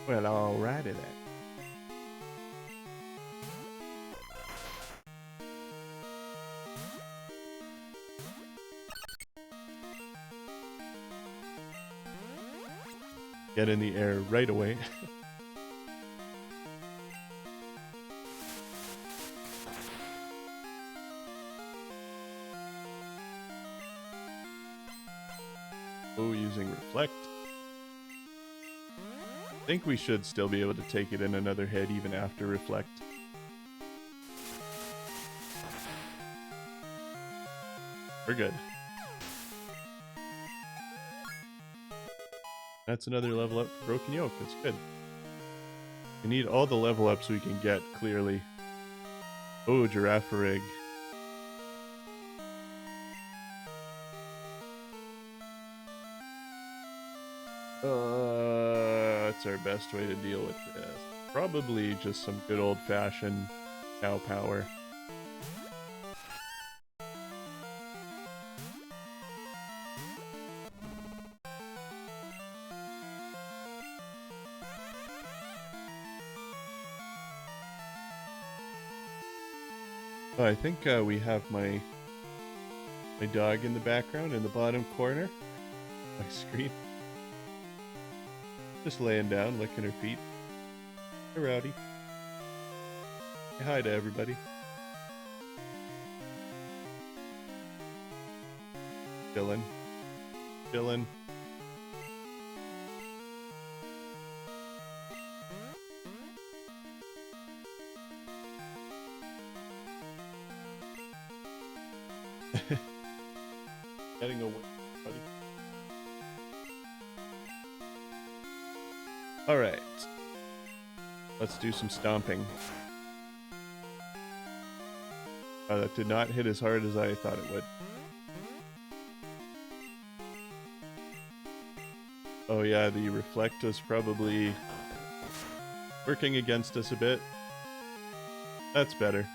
Well, alrighty then. Get in the air right away. Oh, using Reflect. I think we should still be able to take it in another hit even after Reflect. We're good. That's another level up for Broken Yoke. That's good. We need all the level ups we can get, clearly. Oh, Girafarig. That's our best way to deal with this. Probably just some good old-fashioned cow power. Oh, I think we have my dog in the background in the bottom corner of my screen. Just laying down, licking her feet. Hey, Rowdy. Say hi to everybody. Chillin'. Chillin'. Getting away, buddy. Alright. Let's do some stomping. That did not hit as hard as I thought it would. Oh yeah, the reflect was probably working against us a bit. That's better.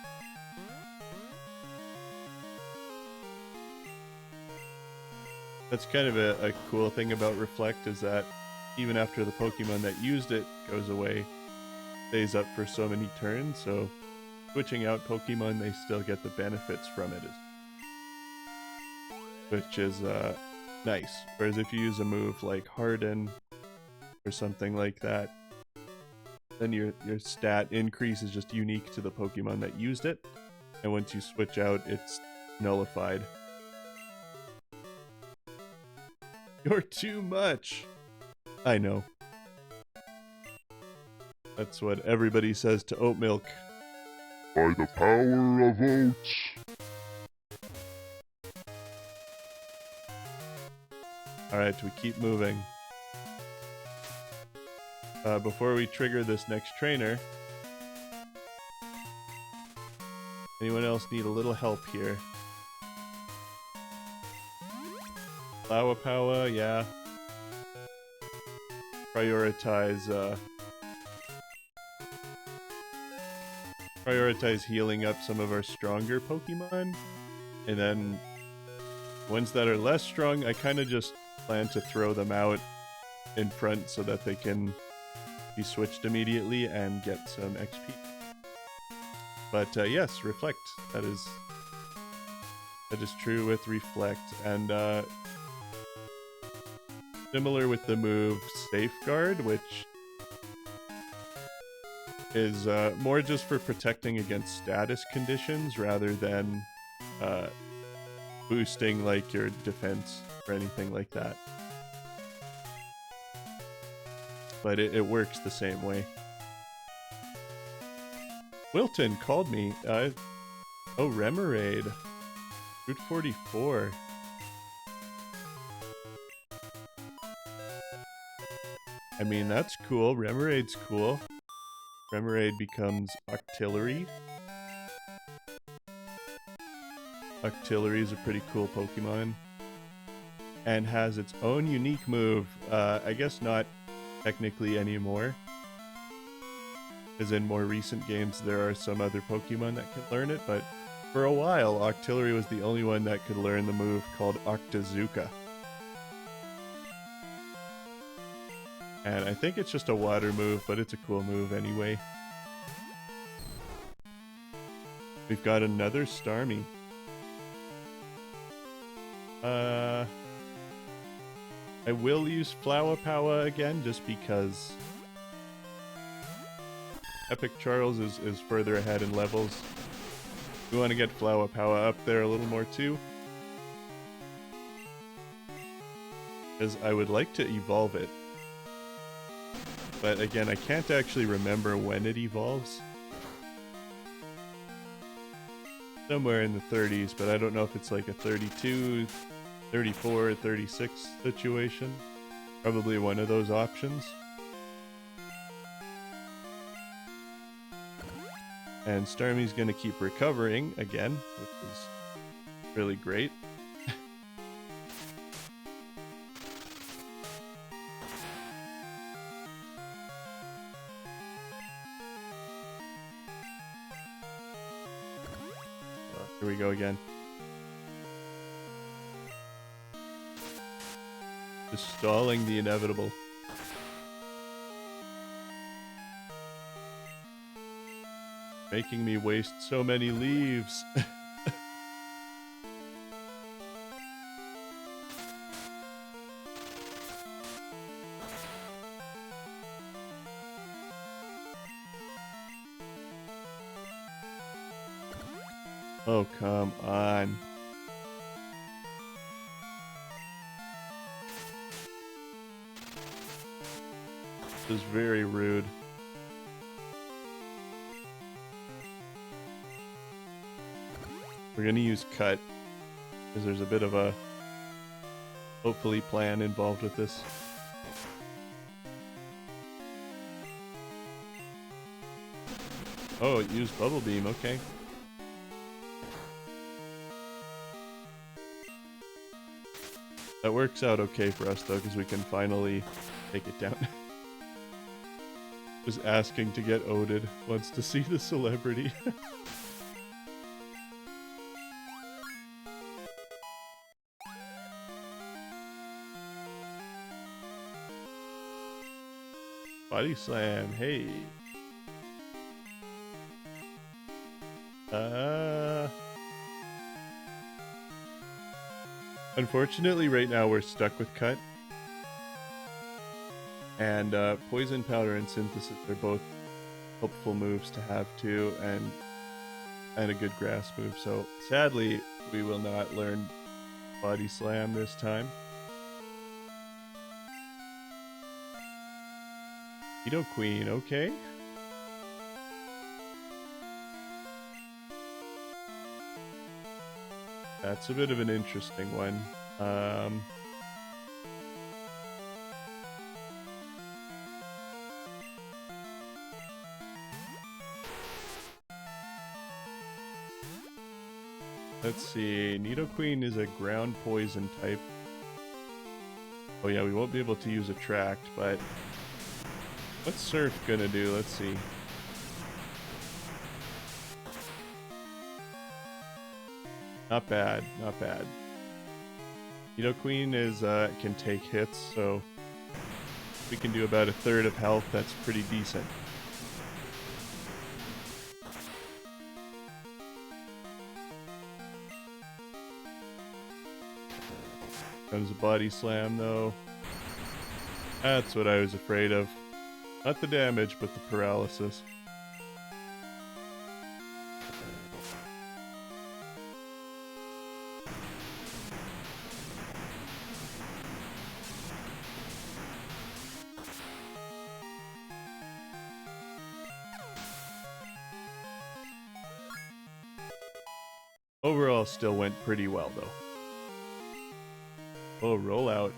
That's kind of a cool thing about reflect, is that even after the Pokemon that used it goes away, stays up for so many turns, so switching out Pokemon, they still get the benefits from it, which is nice. Whereas if you use a move like Harden or something like that, then your stat increase is just unique to the Pokemon that used it, and once you switch out, it's nullified. You're too much! I know. That's what everybody says to oat milk. By the power of oats. Alright, we keep moving. Before we trigger this next trainer, anyone else need a little help here? Flower power, yeah. Prioritize healing up some of our stronger Pokemon, and then ones that are less strong, I kind of just plan to throw them out in front so that they can be switched immediately and get some XP. But yes, Reflect. That is true with Reflect, and similar with the move Safeguard, which is more just for protecting against status conditions rather than boosting like your defense or anything like that. But it works the same way. Wilton called me. Oh, Remoraid. Route 44. I mean, that's cool. Remoraid's cool. Remoraid becomes Octillery. Octillery is a pretty cool Pokemon. And has its own unique move. I guess not technically anymore. Because in more recent games there are some other Pokemon that can learn it, but for a while Octillery was the only one that could learn the move called Octazooka. And I think it's just a water move, but it's a cool move anyway. We've got another Starmie. I will use Flower Power again, just because Epic Charles is further ahead in levels. We want to get Flower Power up there a little more too. Because I would like to evolve it. But again, I can't actually remember when it evolves. Somewhere in the 30s, but I don't know if it's like a 32, 34, 36 situation. Probably one of those options. And Starmie's gonna keep recovering again, which is really great. Here we go again. Just stalling the inevitable. Making me waste so many leaves. Oh, come on. This is very rude. We're gonna use Cut, because there's a bit of a, hopefully, plan involved with this. Oh, it used Bubble Beam, okay. That works out okay for us though, because we can finally take it down. Was asking to get Oded, wants to see the celebrity. Body slam, hey. Unfortunately, right now we're stuck with cut. And poison powder and synthesis are both helpful moves to have too, and a good grass move. So sadly, we will not learn body slam this time. Nido Queen, okay. That's a bit of an interesting one. Let's see. Nidoqueen is a ground poison type. Oh yeah, we won't be able to use Attract, but what's Surf gonna do? Let's see. Not bad, not bad. Nidoqueen is can take hits, so we can do about a third of health. That's pretty decent. Comes a body slam though. That's what I was afraid of. Not the damage, but the paralysis. Overall, still went pretty well though. Oh, rollout.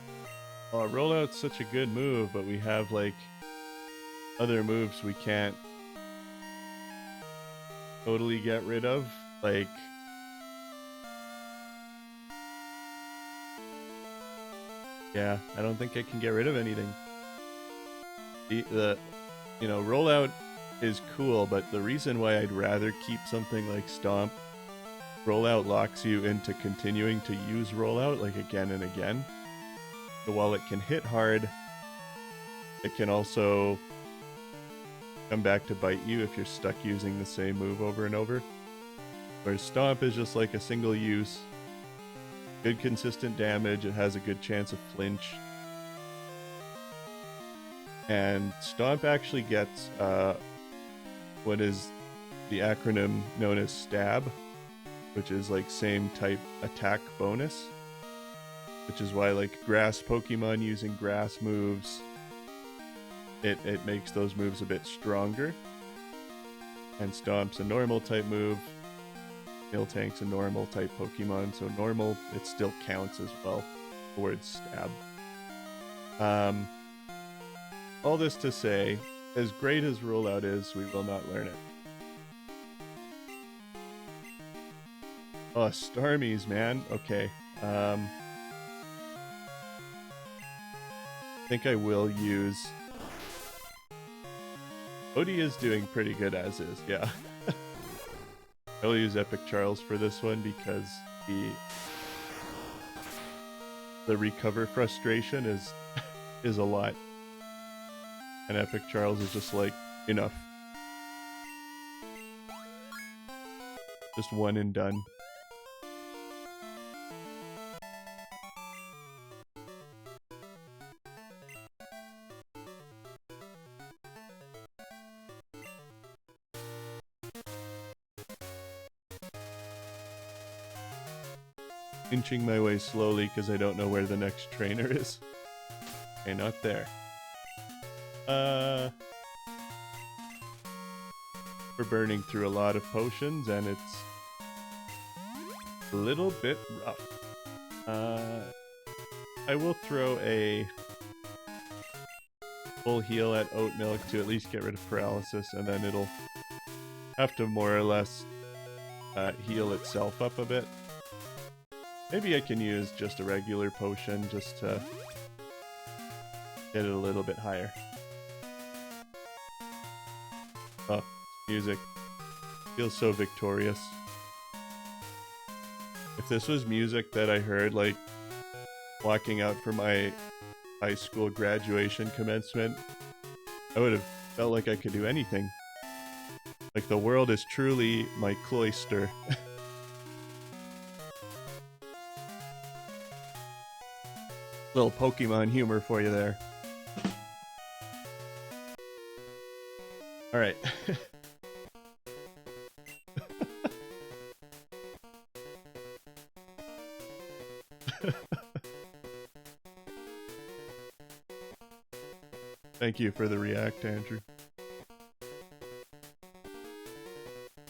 Oh, rollout's such a good move, but we have like other moves we can't totally get rid of. Like, yeah, I don't think I can get rid of anything. The you know, rollout is cool, but the reason why I'd rather keep something like Stomp, rollout locks you into continuing to use rollout like again and again. So while it can hit hard, it can also come back to bite you if you're stuck using the same move over and over. Whereas Stomp is just like a single use, good consistent damage, it has a good chance of flinch. And Stomp actually gets what is the acronym known as Stab, which is like same type attack bonus, which is why like grass Pokemon using grass moves, it makes those moves a bit stronger. And Stomp's a normal type move. Miltank's a normal type Pokemon, so normal, it still counts as well towards Stab. All this to say, as great as rollout is, we will not learn it. Oh, Starmies, man. Okay. I think I will use... Odie is doing pretty good as is, yeah. I'll use Epic Charles for this one because the recover frustration is a lot. And Epic Charles is just like, enough. Just one and done. Inching my way slowly because I don't know where the next trainer is. Okay, not there. We're burning through a lot of potions and it's a little bit rough. I will throw a full heal at Oat Milk to at least get rid of paralysis, and then it'll have to more or less heal itself up a bit. Maybe I can use just a regular potion just to get it a little bit higher. Oh, music. Feels so victorious. If this was music that I heard, like, walking out for my high school graduation commencement, I would have felt like I could do anything. Like, the world is truly my cloister. Little Pokemon humor for you there. Alright. Thank you for the react, Andrew.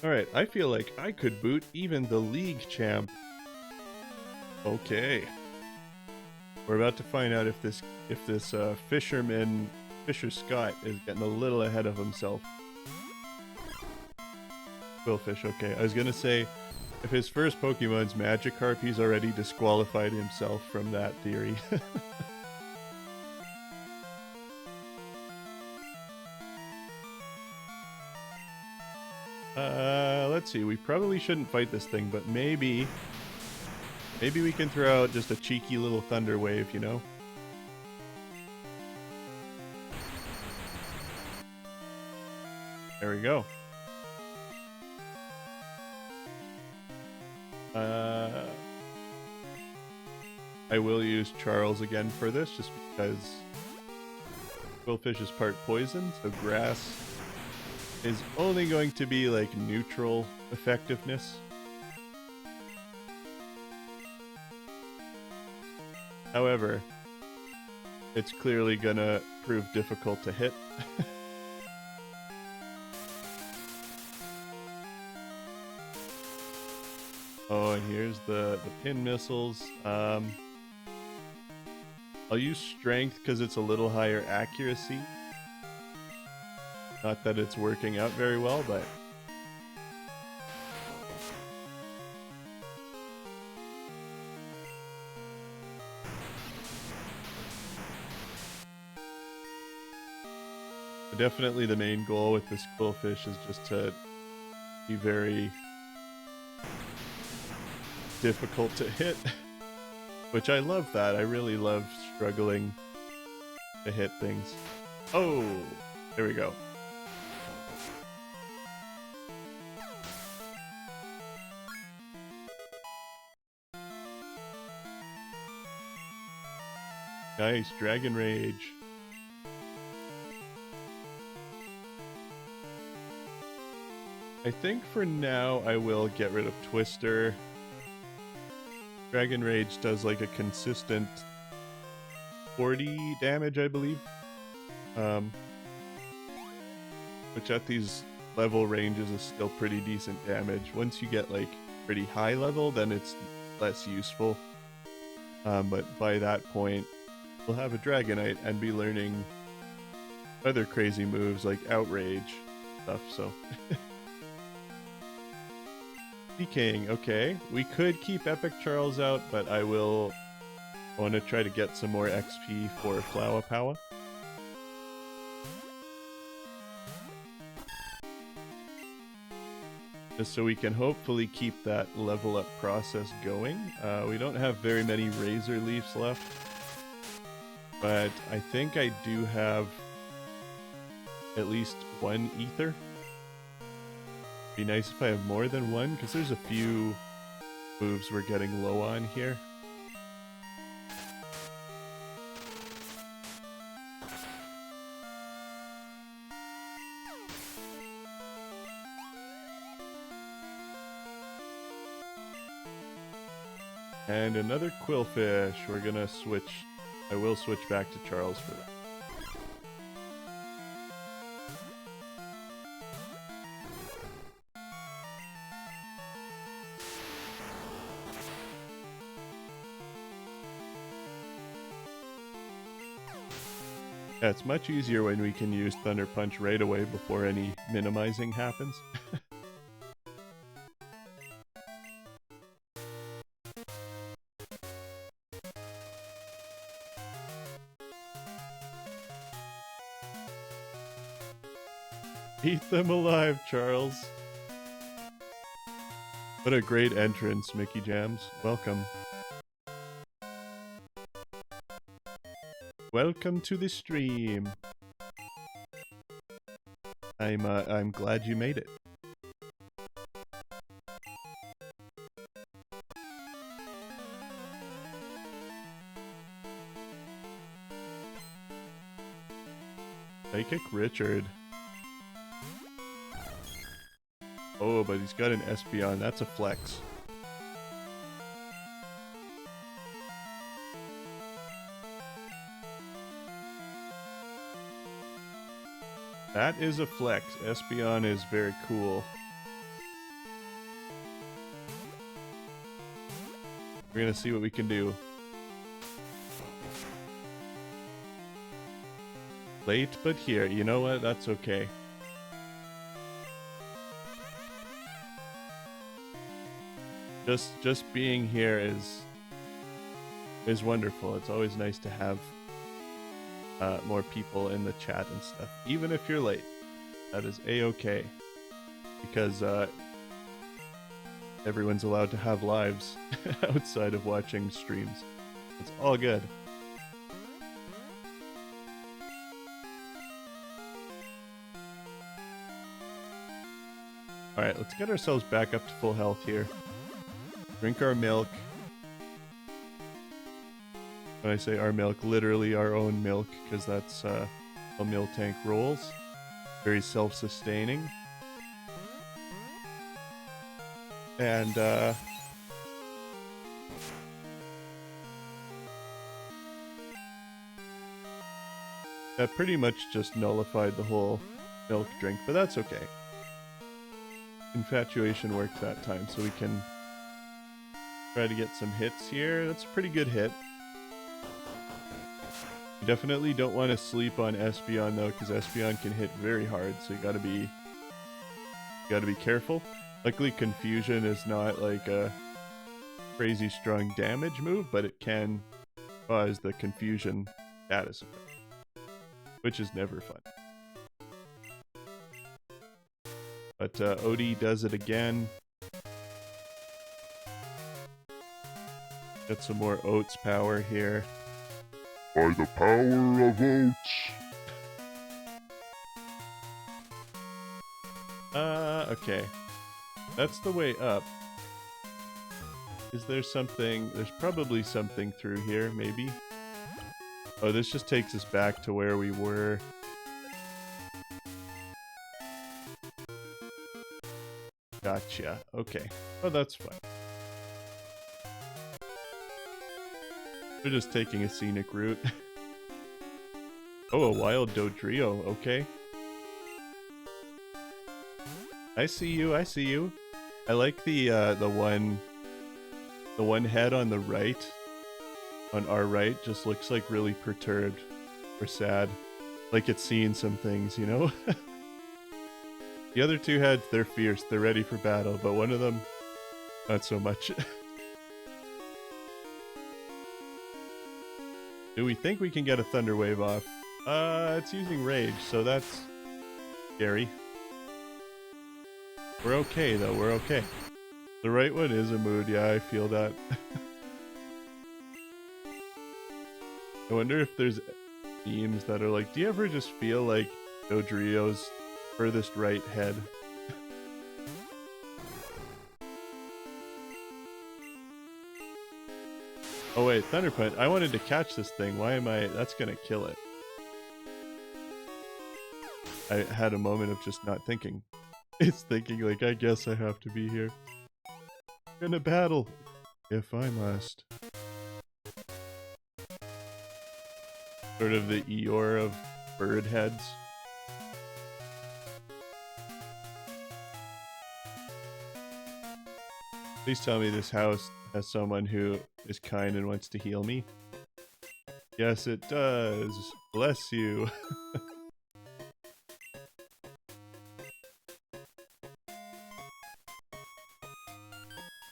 Alright, I feel like I could boot even the league champ. Okay. We're about to find out if this Fisher Scott is getting a little ahead of himself. Quillfish, okay. I was gonna say, if his first Pokemon's Magikarp, he's already disqualified himself from that theory. Let's see, we probably shouldn't fight this thing, but maybe we can throw out just a cheeky little Thunder Wave, you know? There we go. I will use Charles again for this, just because Quillfish is part poison, so grass is only going to be like neutral effectiveness. However, it's clearly gonna prove difficult to hit. Oh, and here's the pin missiles. I'll use strength because it's a little higher accuracy. Not that it's working out very well, but definitely the main goal with this Quillfish is just to be very difficult to hit. Which I love that. I really love struggling to hit things. Oh, there we go. Nice, Dragon Rage. I think for now I will get rid of Twister. Dragon Rage does like a consistent 40 damage, I believe. Which at these level ranges is still pretty decent damage. Once you get like pretty high level, then it's less useful. But by that point, we'll have a Dragonite and be learning other crazy moves like Outrage stuff, so. Decaying, okay. We could keep Epic Charles out, but I want to try to get some more XP for Flower Power. Just so we can hopefully keep that level up process going. We don't have very many Razor Leafs left, but I think I do have at least one Ether. Be nice if I have more than one, because there's a few moves we're getting low on here. And another Quillfish. We're gonna switch. I will switch back to Charles for that. Yeah, it's much easier when we can use Thunder Punch right away before any minimizing happens. Eat them alive, Charles. What a great entrance, Mickey Jams. Welcome. Welcome to the stream. I'm glad you made it. Psychic Richard. Oh, but he's got an Espeon. That's a flex. That is a flex. Espeon is very cool. We're gonna see what we can do. Late, but here. You know what? That's okay. Just being here is wonderful. It's always nice to have more people in the chat and stuff, even if you're late. That is a-okay, because everyone's allowed to have lives outside of watching streams. It's all good. Alright, let's get ourselves back up to full health here. Drink our milk. When I say our milk, literally our own milk, because that's how Miltank rolls. Very self-sustaining. And that pretty much just nullified the whole milk drink, but that's okay. Infatuation worked that time, so we can try to get some hits here. That's a pretty good hit. You definitely don't want to sleep on Espeon though, because Espeon can hit very hard, so you gotta be careful. Luckily Confusion is not like a crazy strong damage move, but it can cause the Confusion status effect, which is never fun. But Odie does it again. Get some more Oats power here. By the power of oats. Okay. That's the way up. Is there something? There's probably something through here, maybe. Oh, this just takes us back to where we were. Gotcha. Okay. Oh, that's fine. We're just taking a scenic route. Oh, a wild Dodrio. Okay. I see you. I see you. I like the one head on the right, on our right, just looks like really perturbed or sad, like it's seen some things, you know. The other two heads, they're fierce. They're ready for battle, but one of them, not so much. Do we think we can get a Thunder Wave off? It's using Rage, so that's scary. We're okay, though. We're okay. The right one is a mood. Yeah, I feel that. I wonder if there's memes that are like, do you ever just feel like Dodrio's furthest right head? Oh wait, Thunder Punch. I wanted to catch this thing. Why am I... That's gonna kill it. I had a moment of just not thinking. It's thinking like, I guess I have to be here. I'm gonna battle, if I must. Sort of the Eeyore of bird heads. Please tell me this house has someone who is kind and wants to heal me. Yes, it does. Bless you.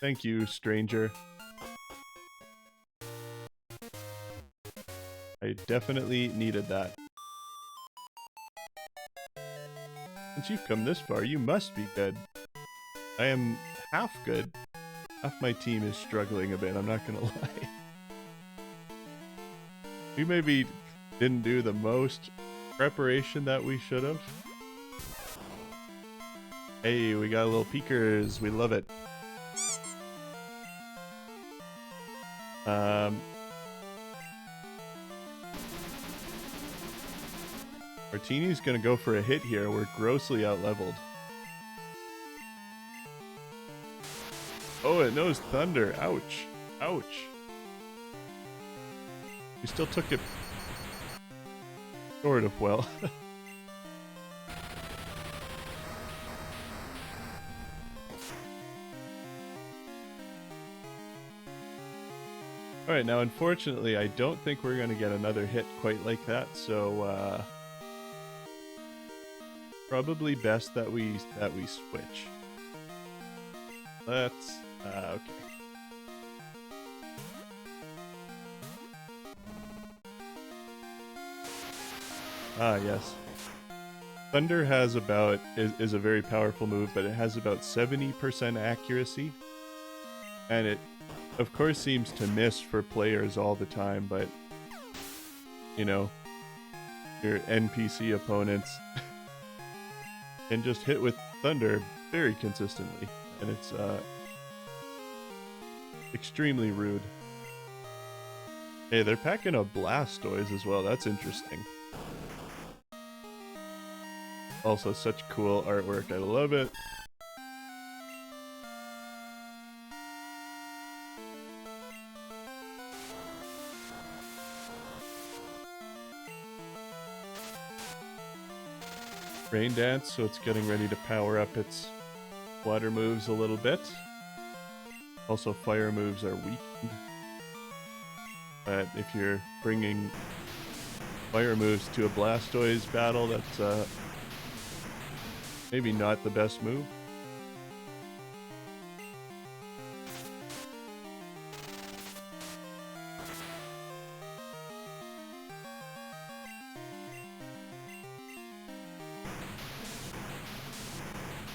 Thank you, stranger. I definitely needed that. Since you've come this far, you must be good. I am half good. Half my team is struggling a bit, I'm not gonna lie. We maybe didn't do the most preparation that we should have. Hey, we got a little peekers. We love it. Martini's gonna go for a hit here. We're grossly out-leveled. Oh, it knows thunder. Ouch. Ouch. We still took it sort of well. Alright, now unfortunately I don't think we're gonna get another hit quite like that, so probably best that we switch. Let's okay. Ah, yes. Thunder has about is a very powerful move, but it has about 70% accuracy. And it of course seems to miss for players all the time, but you know, your NPC opponents can just hit with thunder very consistently, and it's extremely rude. Hey, they're packing a Blastoise as well. That's interesting. Also, such cool artwork. I love it. Rain Dance, so it's getting ready to power up its water moves a little bit. Also, fire moves are weakened. But if you're bringing fire moves to a Blastoise battle, that's maybe not the best move.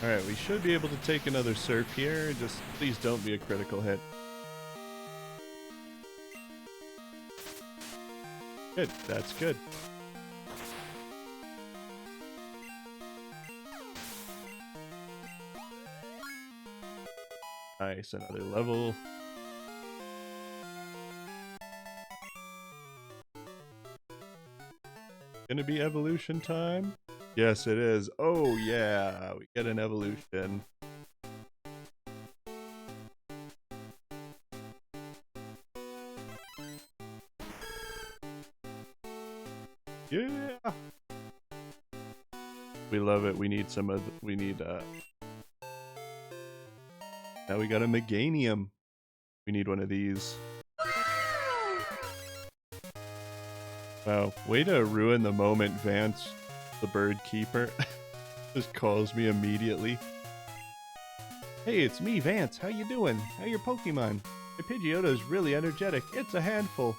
Alright, we should be able to take another surf here. Just please don't be a critical hit. Good, that's good. Nice, another level. Gonna be evolution time? Yes, it is. Oh yeah, we get an evolution. Yeah! We love it. We need some of we need now we got a Meganium. We need one of these. Wow, way to ruin the moment, Vance, the bird keeper. Just calls me immediately. Hey, it's me, Vance. How you doing? How your Pokemon? My Pidgeotto's really energetic. It's a handful.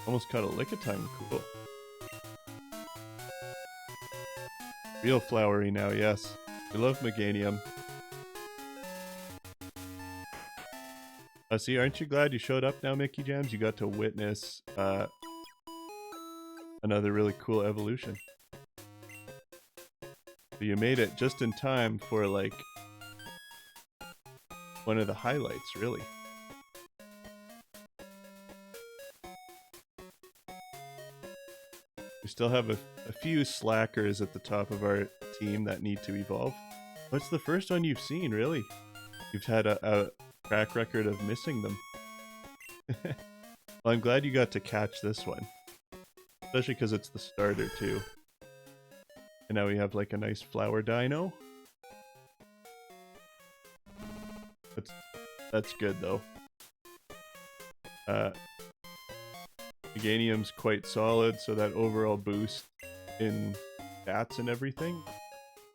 Almost caught a Lickitung. Cool. Real flowery now, yes. We love Meganium. See, aren't you glad you showed up now, Mickey Jams? You got to witness another really cool evolution. So you made it just in time for, like, one of the highlights, really. We still have a few slackers at the top of our team that need to evolve. What's the first one you've seen, really? You've had a track record of missing them. Well, I'm glad you got to catch this one. Especially because it's the starter, too. And now we have, like, a nice flower dino. That's good, though. Meganium's quite solid, so that overall boost in stats and everything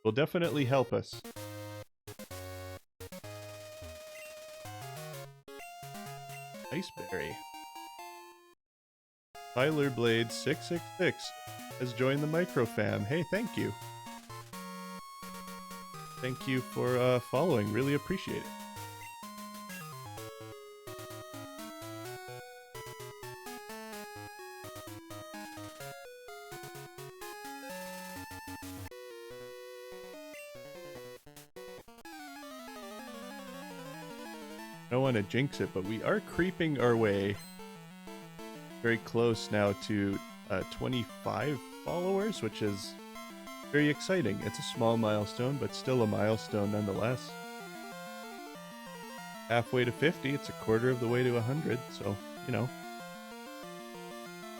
will definitely help us. Iceberry. Tyler Blade 666 has joined the microfam. Hey, thank you. thank you for following. Really appreciate it. I don't want to jinx it, but we are creeping our way very close now to 25 followers, which is very exciting. It's a small milestone, but still a milestone nonetheless. Halfway to 50, it's a quarter of the way to 100, so, you know,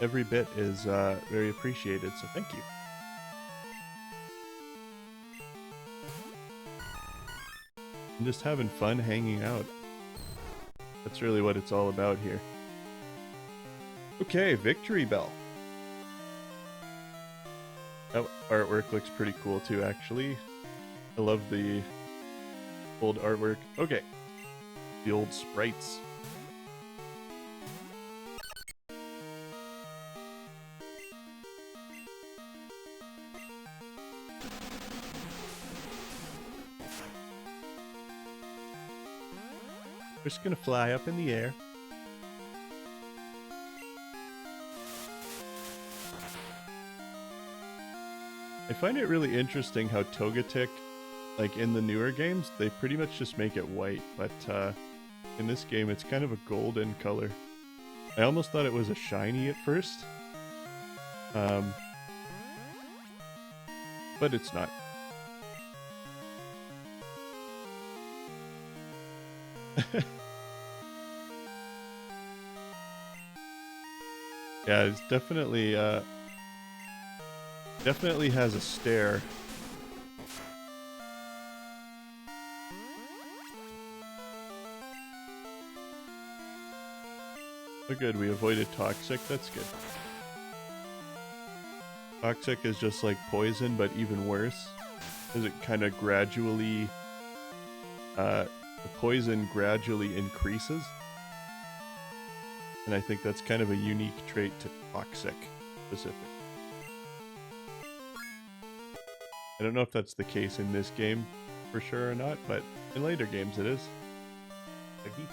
every bit is very appreciated, so thank you. I'm just having fun hanging out. That's really what it's all about here. Okay, Victory Bell. That artwork looks pretty cool too, actually. I love the old artwork. Okay, the old sprites. We're just gonna fly up in the air. I find it really interesting how Togetic, like in the newer games, they pretty much just make it white, but in this game it's kind of a golden color. I almost thought it was a shiny at first, but it's not. Yeah, it's definitely definitely has a stare. Oh good, we avoided Toxic, that's good. Toxic is just like poison, but even worse, because it kind of gradually, the poison gradually increases. And I think that's kind of a unique trait to Toxic specific. I don't know if that's the case in this game for sure or not, but in later games it is. Doggy.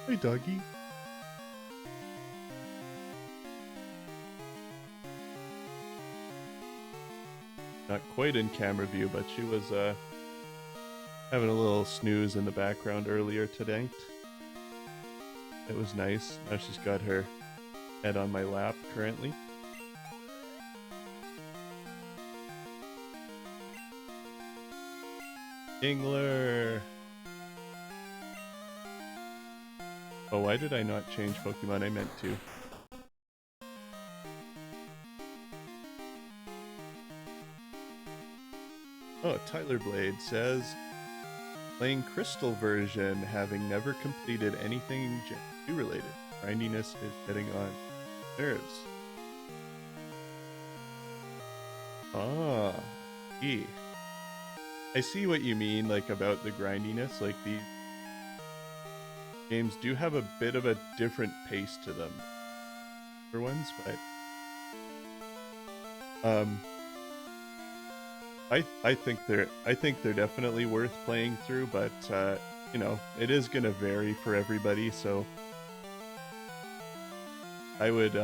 Hey, doggy. Not quite in camera view, but she was having a little snooze in the background earlier today. It was nice. Now she's got her head on my lap currently. Dingler! Oh, why did I not change Pokemon? I meant to. Oh, Tyler Blade says, playing Crystal version, having never completed anything Gen 2 related. Grindiness is getting on nerves. Ah, e. I see what you mean, like, about the grindiness. Like, these games do have a bit of a different pace to them for ones, but I think they're definitely worth playing through, but you know, it is gonna vary for everybody, so I would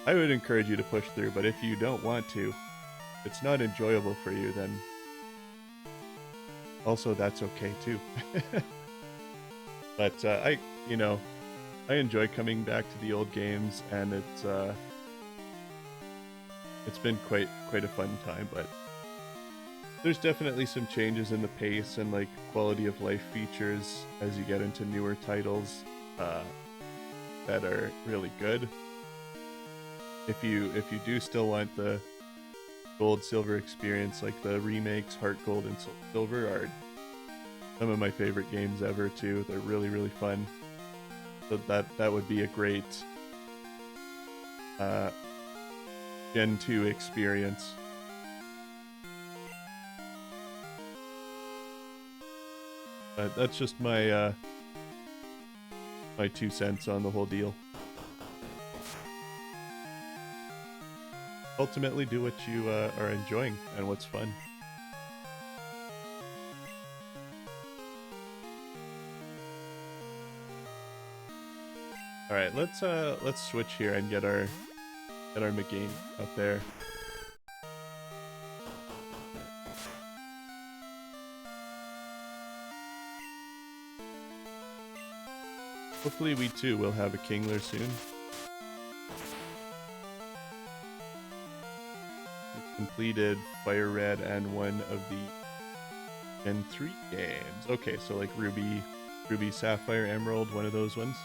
encourage you to push through, but if you don't want to, if it's not enjoyable for you, then also that's okay too. But I enjoy coming back to the old games, and it's been quite a fun time, but there's definitely some changes in the pace and like quality of life features as you get into newer titles that are really good. If you do still want the Gold Silver experience, like the remakes Heart Gold and Soul Silver are some of my favorite games ever too. They're really fun. So that would be a great Gen 2 experience. But that's just my my 2 cents on the whole deal. Ultimately, do what you are enjoying and what's fun. All right, let's switch here and get our McGain out there. Hopefully we too will have a Kingler soon. We completed Fire Red and one of the Gen 3 games. Okay, so like Ruby, Sapphire, Emerald, one of those ones.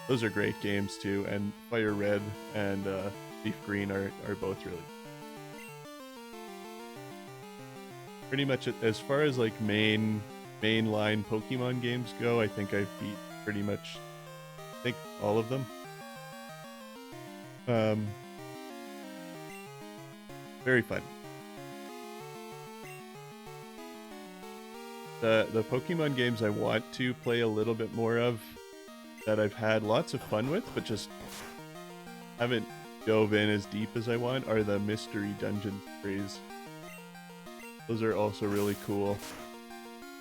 Those are great games too, and Fire Red and Leaf Green are both really. Pretty much as far as like mainline Pokemon games go, I think I've beat pretty much, I think, all of them. Very fun. The Pokemon games I want to play a little bit more of, that I've had lots of fun with, but just haven't dove in as deep as I want, are the Mystery Dungeon series. Those are also really cool.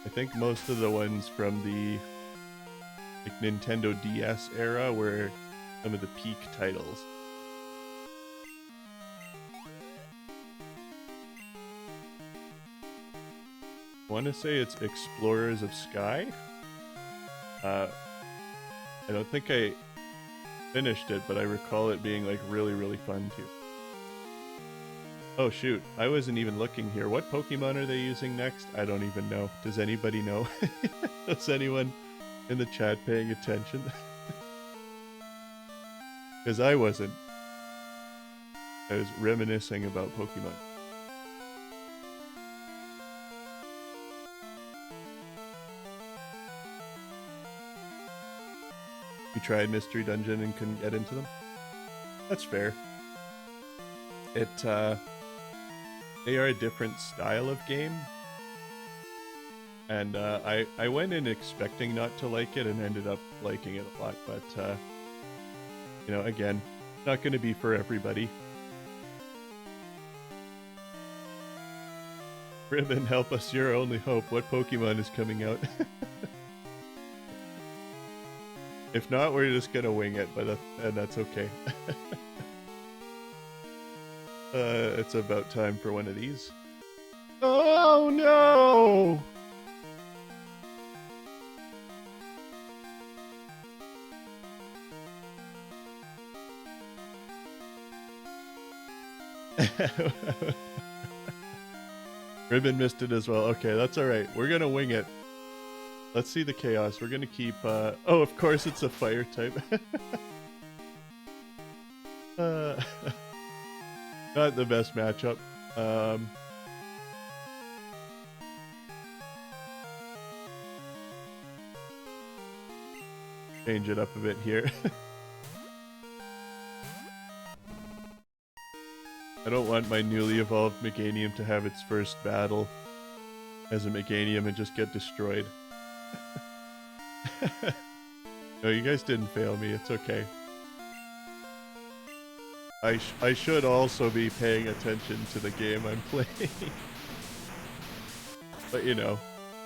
I think most of the ones from the like Nintendo DS era were some of the peak titles. I want to say it's Explorers of Sky. I don't think I finished it, but I recall it being like really fun too. Oh shoot, I wasn't even looking here. What Pokemon are they using next? I don't even know. Does anybody know? Is anyone in the chat paying attention? Because I wasn't. I was reminiscing about Pokemon. You tried Mystery Dungeon and couldn't get into them? That's fair. They are a different style of game. And I went in expecting not to like it and ended up liking it a lot, but you know, again, not going to be for everybody. Ribbon, help us, your only hope. What Pokemon is coming out? If not, we're just gonna wing it, but and that's okay. It's about time for one of these. Oh no! Ribbon missed it as well. Okay, that's alright. We're gonna wing it. Let's see the chaos. We're gonna keep, oh, of course it's a fire type. Not the best matchup. Change it up a bit here. I don't want my newly evolved Meganium to have its first battle as a Meganium and just get destroyed. No, you guys didn't fail me. It's okay. I should also be paying attention to the game I'm playing. But you know,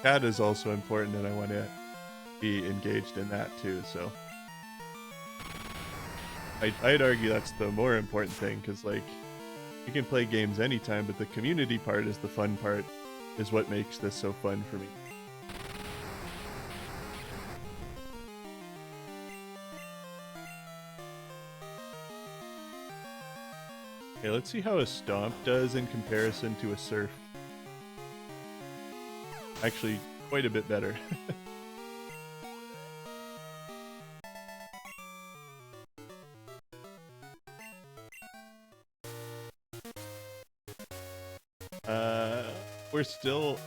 chat is also important and I want to be engaged in that too, so. I'd argue that's the more important thing, because like, you can play games anytime, but the community part is the fun part, is what makes this so fun for me. Okay, let's see how a Stomp does in comparison to a Surf. Actually, quite a bit better. We're still...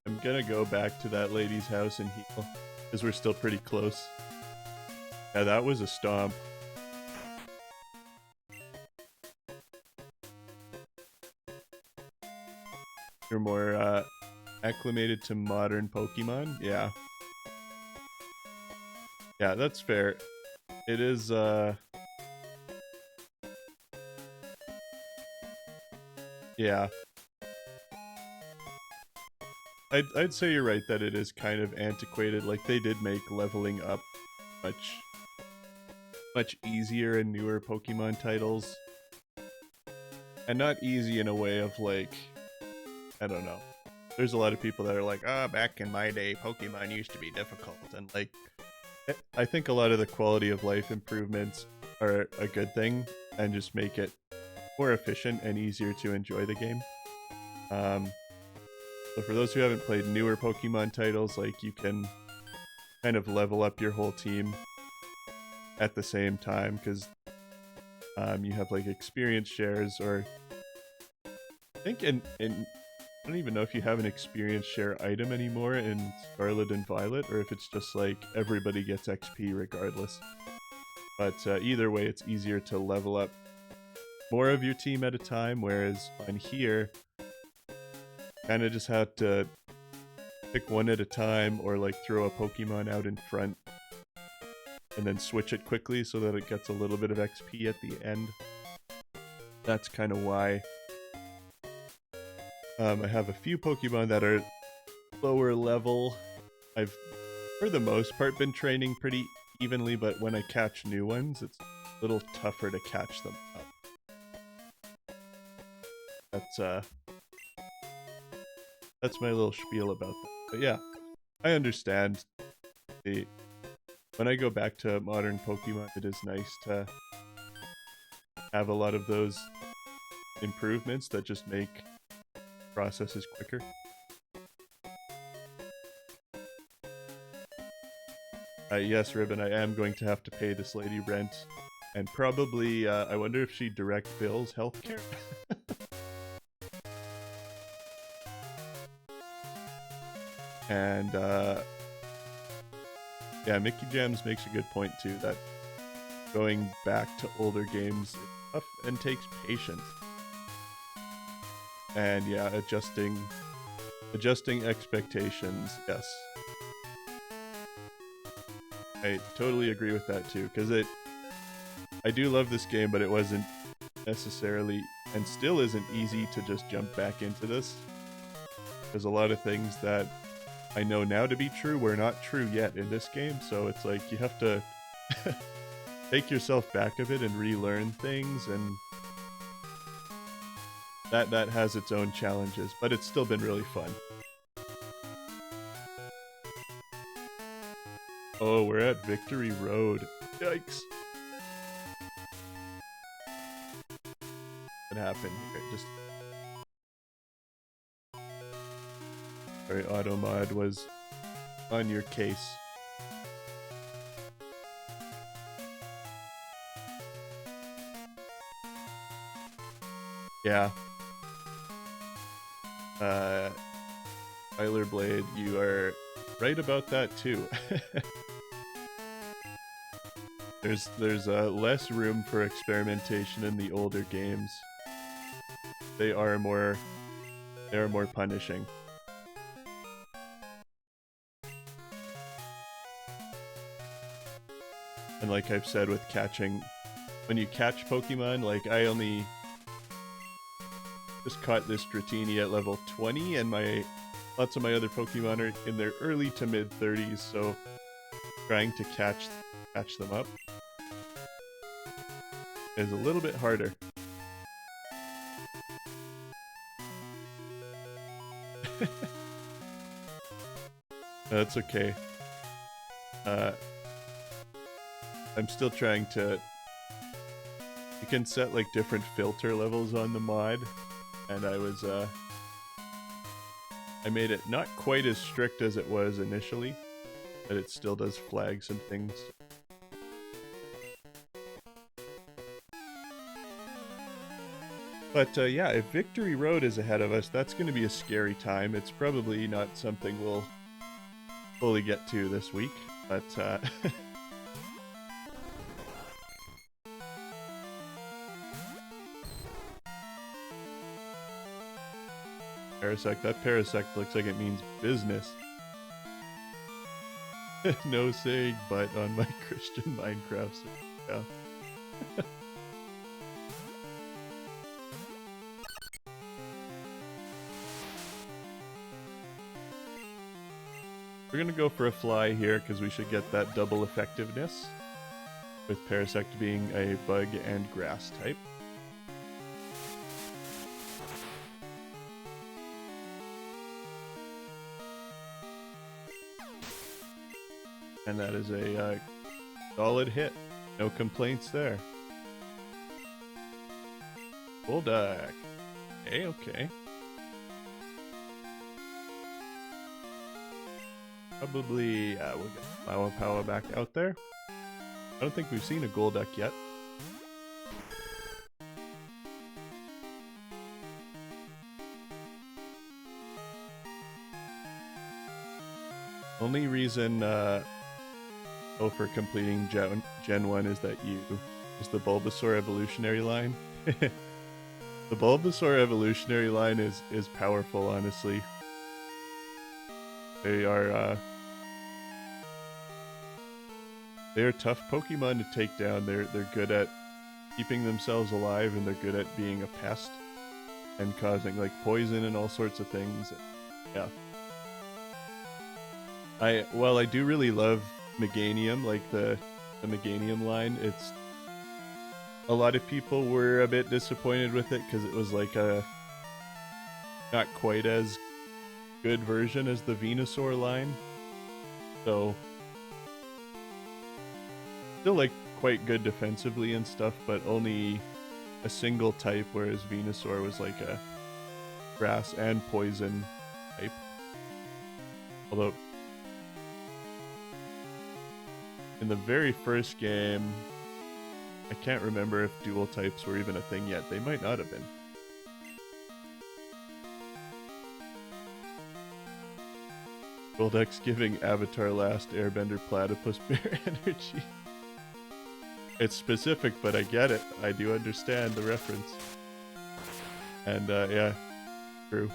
I'm gonna go back to that lady's house and heal, because we're still pretty close. Yeah, that was a Stomp. You're more acclimated to modern Pokemon? Yeah. Yeah, that's fair. It is, yeah. I'd say you're right that it is kind of antiquated. Like, they did make leveling up much much easier in newer Pokemon titles. And not easy in a way of like, I don't know. There's a lot of people that are like, back in my day, Pokemon used to be difficult. And like, I think a lot of the quality of life improvements are a good thing and just make it more efficient and easier to enjoy the game. So for those who haven't played newer Pokemon titles, like you can kind of level up your whole team at the same time because you have like experience shares, or I think in I don't even know if you have an experience share item anymore in Scarlet and Violet, or if it's just like everybody gets XP regardless. But either way, it's easier to level up more of your team at a time, whereas on here, kind of just have to pick one at a time, or like throw a Pokemon out in front and then switch it quickly so that it gets a little bit of XP at the end. That's kind of why I have a few Pokemon that are lower level. I've, for the most part, been training pretty evenly, but when I catch new ones, it's a little tougher to catch them up. That's my little spiel about that. But yeah, I understand. When I go back to modern Pokemon, it is nice to have a lot of those improvements that just make processes quicker. Yes, Ribbon, I am going to have to pay this lady rent, and probably, I wonder if she direct bills healthcare? And, yeah, Mickey Jams makes a good point too, that going back to older games is tough and takes patience. And yeah, adjusting expectations, yes. I totally agree with that too, because I do love this game, but it wasn't necessarily, and still isn't easy to just jump back into this. There's a lot of things that I know now to be true were not true yet in this game, so it's like you have to take yourself back a bit and relearn things, and that has its own challenges, but it's still been really fun. Oh, we're at Victory Road. Yikes. What happened here? Just... Sorry, Automod was on your case. Yeah. Tyler Blade, you are right about that too. There's less room for experimentation in the older games. They are more punishing. And like I've said with catching, when you catch Pokemon, like I only just caught this Dratini at level 20, and lots of my other Pokemon are in their early to mid 30s, so trying to catch them up is a little bit harder. That's okay. I'm still trying to... You can set like different filter levels on the mod, and I made it not quite as strict as it was initially, but it still does flag some things. But yeah, if Victory Road is ahead of us, that's going to be a scary time. It's probably not something we'll fully get to this week, but Parasect, that Parasect looks like it means business. No saying but on my Christian Minecraft server. Yeah. We're gonna go for a fly here because we should get that double effectiveness. with Parasect being a bug and grass type. And that is a solid hit. No complaints there. Golduck. Okay. Probably, we'll get Flower Power back out there. I don't think we've seen a Golduck yet. Only reason, for completing Gen 1 is that is the Bulbasaur evolutionary line. The Bulbasaur evolutionary line is powerful, honestly. They are tough Pokemon to take down. They're good at keeping themselves alive, and they're good at being a pest and causing like poison and all sorts of things. Yeah. While I do really love Meganium, like the Meganium line, it's a lot of people were a bit disappointed with it because it was like a not quite as good version as the Venusaur line. So still like quite good defensively and stuff, but only a single type, whereas Venusaur was like a grass and poison type. Although in the very first game, I can't remember if dual types were even a thing yet. They might not have been. Golduck's giving Avatar Last Airbender Platypus Bear energy. It's specific, but I get it. I do understand the reference. And, yeah, true.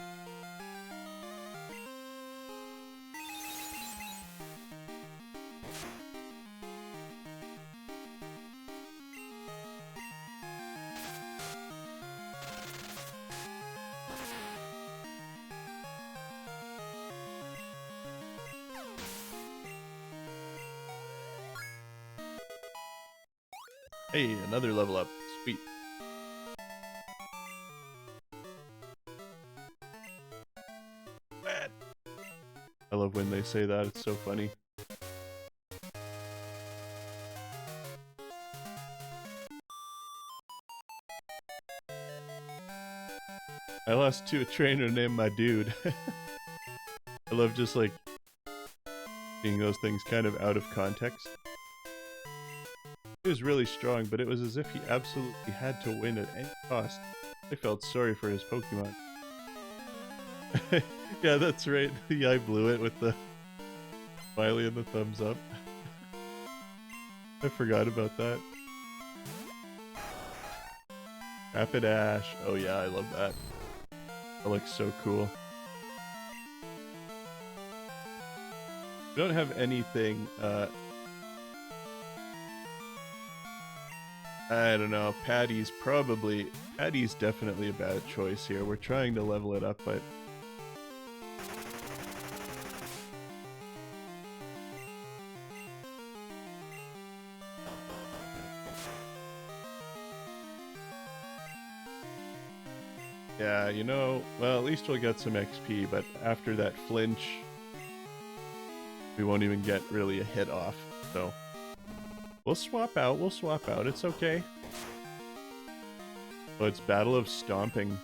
Hey, another level up. Sweet. I love when they say that. It's so funny. I lost to a trainer named my dude. I love just like seeing those things kind of out of context. He was really strong, but it was as if he absolutely had to win at any cost. I felt sorry for his Pokemon. Yeah, that's right. The I blew it with the smiley and the thumbs up. I forgot about that. Rapidash. Oh yeah, I love that. That looks so cool. We don't have anything, I don't know, Patty's definitely a bad choice here. We're trying to level it up, but yeah, you know, well, at least we'll get some XP, but after that flinch, we won't even get really a hit off, so we'll swap out, it's okay. Oh, it's Battle of Stomping.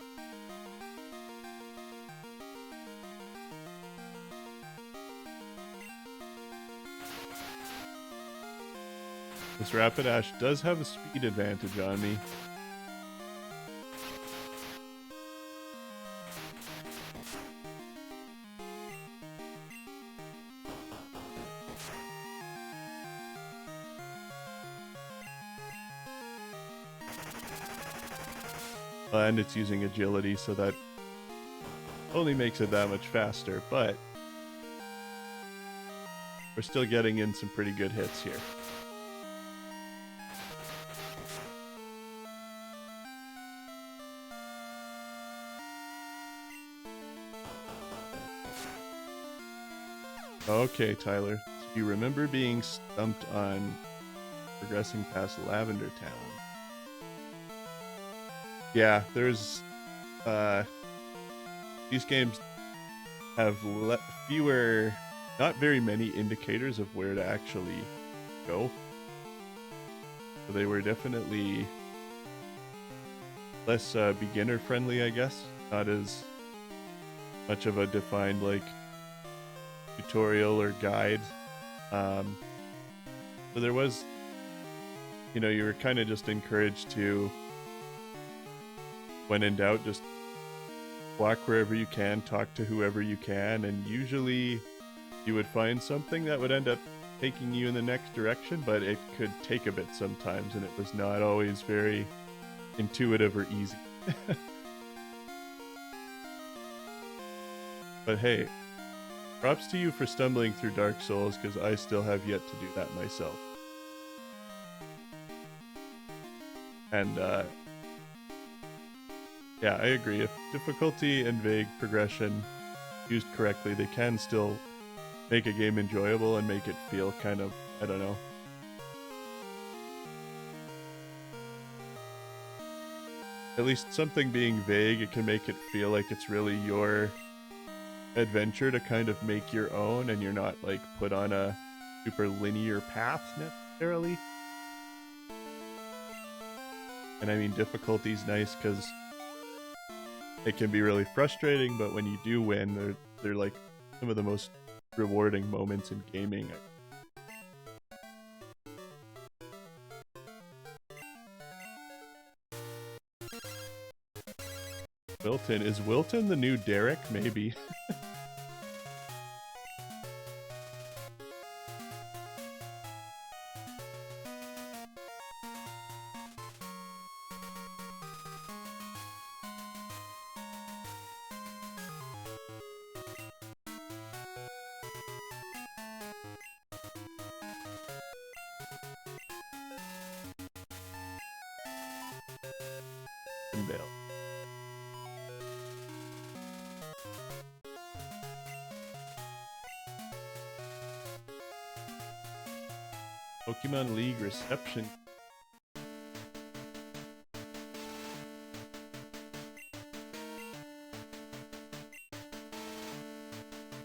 This Rapidash does have a speed advantage on me. And it's using agility, so that only makes it that much faster, but we're still getting in some pretty good hits here. Okay, Tyler, so you remember being stumped on progressing past Lavender Town. Yeah, there's these games have fewer, not very many indicators of where to actually go. So they were definitely less beginner friendly, I guess. Not as much of a defined like tutorial or guide. So there was, you know, you were kind of just encouraged to, when in doubt, just walk wherever you can, talk to whoever you can, and usually you would find something that would end up taking you in the next direction, but it could take a bit sometimes, and it was not always very intuitive or easy. But hey, props to you for stumbling through Dark Souls, because I still have yet to do that myself. And yeah, I agree. If difficulty and vague progression used correctly, they can still make a game enjoyable and make it feel kind of, I don't know. At least something being vague, it can make it feel like it's really your adventure to kind of make your own, and you're not like put on a super linear path necessarily. And I mean, difficulty's nice because it can be really frustrating, but when you do win, they're like some of the most rewarding moments in gaming. Wilton. Is Wilton the new Derek? Maybe. Pokemon League reception.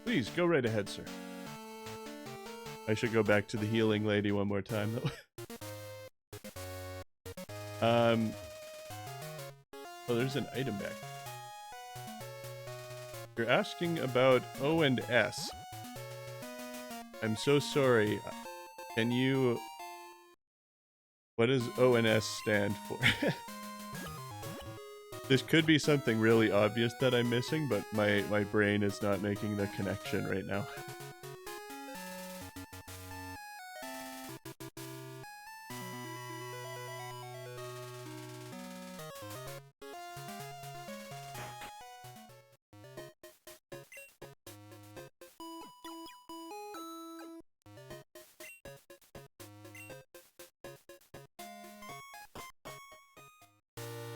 Please, go right ahead, sir. I should go back to the healing lady one more time, though. Oh, there's an item back. You're asking about O and S. I'm so sorry. Can you... What does O and S stand for? This could be something really obvious that I'm missing, but my brain is not making the connection right now.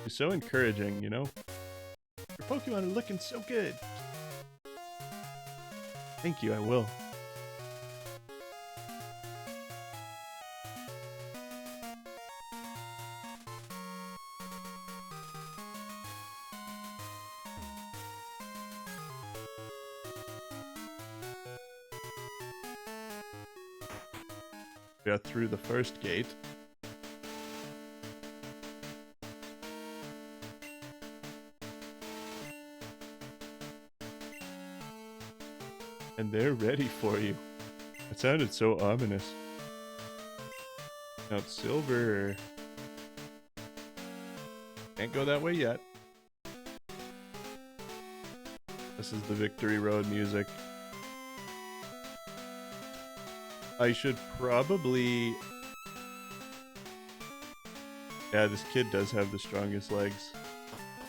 It's so encouraging, you know? Your Pokemon are looking so good. Thank you, I will. We got through the first gate. And they're ready for you. That sounded so ominous. Now it's silver. Can't go that way yet. This is the Victory Road music. I should probably... Yeah, this kid does have the strongest legs.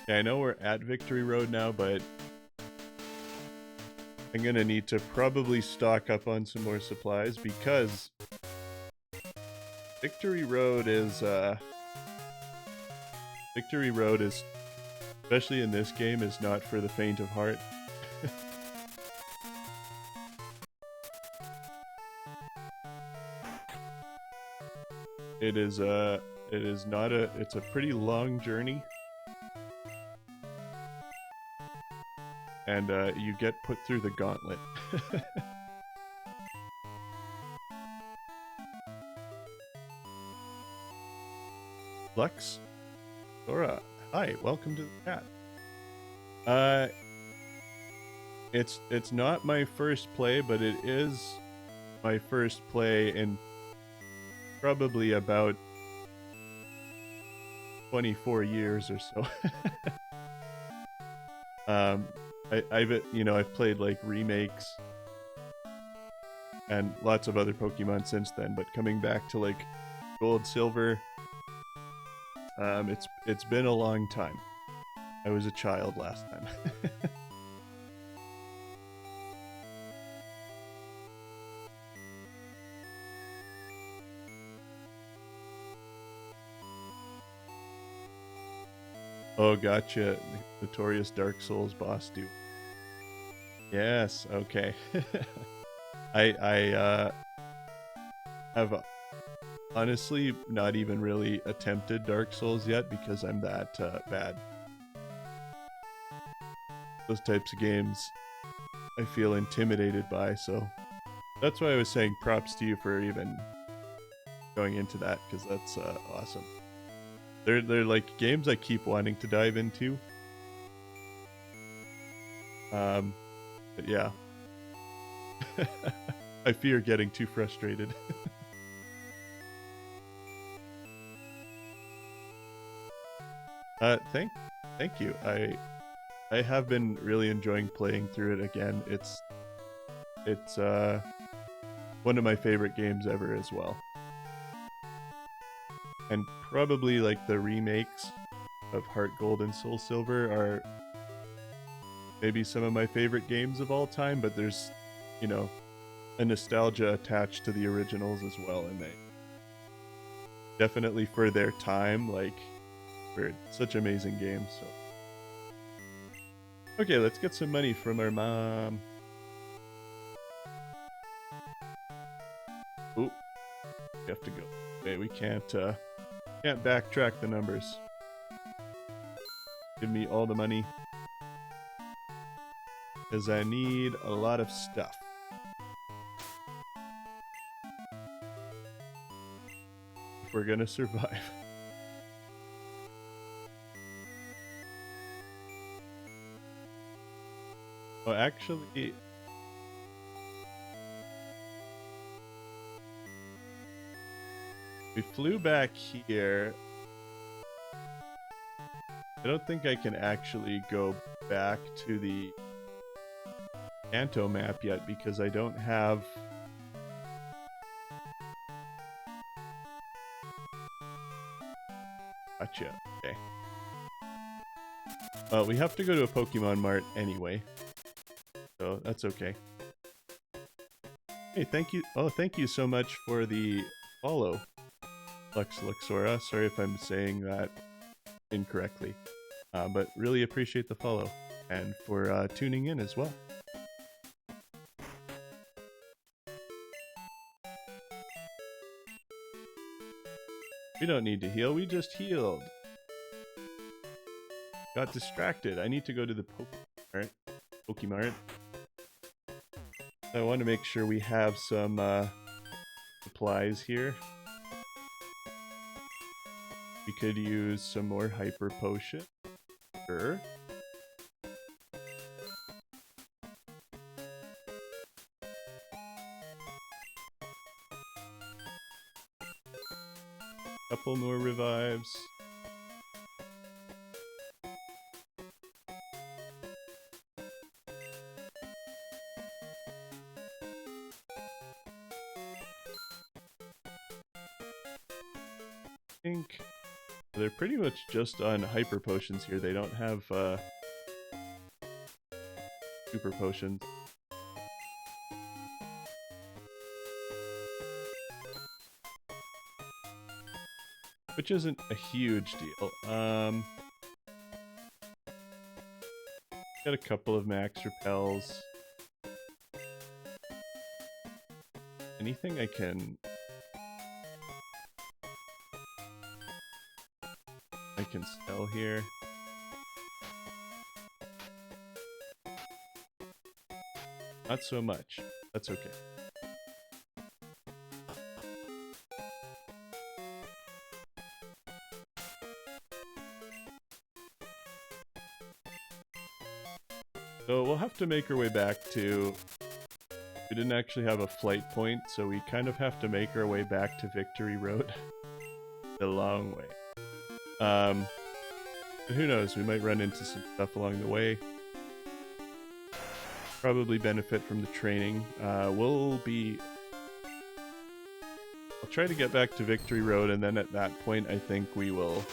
Yeah, I know we're at Victory Road now, but I'm gonna need to probably stock up on some more supplies because Victory Road is, especially in this game, is not for the faint of heart. it is not a, it's a pretty long journey. And you get put through the gauntlet. Lux, Dora, hi, welcome to the chat. It's not my first play, but it is my first play in probably about 24 years or so. I've played like remakes and lots of other Pokemon since then, but coming back to like Gold, Silver, it's been a long time. I was a child last time. Oh, gotcha. Notorious Dark Souls boss dude. Yes, okay. I have honestly not even really attempted Dark Souls yet because I'm that bad. Those types of games I feel intimidated by, so that's why I was saying props to you for even going into that, because that's awesome. They're like games I keep wanting to dive into. But yeah. I fear getting too frustrated. Thank you. I have been really enjoying playing through it again. It's one of my favorite games ever as well. And probably like the remakes of Heart Gold and Soul Silver are maybe some of my favorite games of all time, but there's, you know, a nostalgia attached to the originals as well, and they definitely for their time, like, were such amazing games. So okay, let's get some money from our mom. Oop, we have to go. Okay, we can't backtrack the numbers. Give me all the money, because I need a lot of stuff. If we're gonna survive. Oh, actually, we flew back here. I don't think I can actually go back to the Kanto map yet because I don't have... Gotcha. Okay. Well, we have to go to a Pokemon Mart anyway, so that's okay. Hey, thank you. Oh, thank you so much for the follow, Lux Luxora. Sorry if I'm saying that incorrectly, but really appreciate the follow and for tuning in as well. We don't need to heal, we just healed. Got distracted. I need to go to the Pokemart. I want to make sure we have some supplies here. We could use some more Hyper Potion. Sure. Couple more revives. I think they're pretty much just on Hyper Potions here. They don't have Super Potions. Which isn't a huge deal. Got a couple of max repels. Anything I can... can sell here. Not so much. That's okay. So we'll have to make our way back to... We didn't actually have a flight point, so we kind of have to make our way back to Victory Road. A long way. And who knows, we might run into some stuff along the way. Probably benefit from the training. I'll try to get back to Victory Road, and then at that point I think we will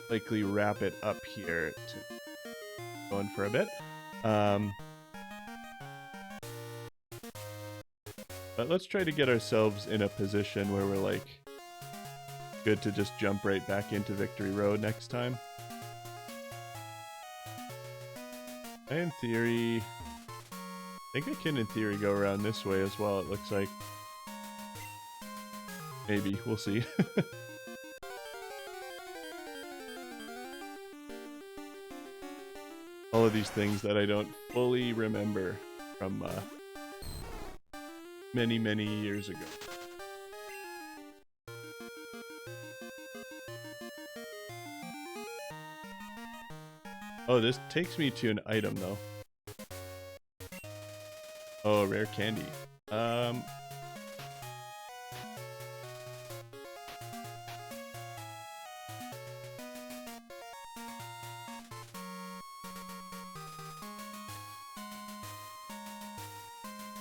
likely wrap it up here to going for a bit. But let's try to get ourselves in a position where we're like good to just jump right back into Victory Road next time. In theory, I think I can in theory go around this way as well, it looks like. Maybe, we'll see. All of these things that I don't fully remember from many, many years ago. Oh, this takes me to an item though. Oh, rare candy.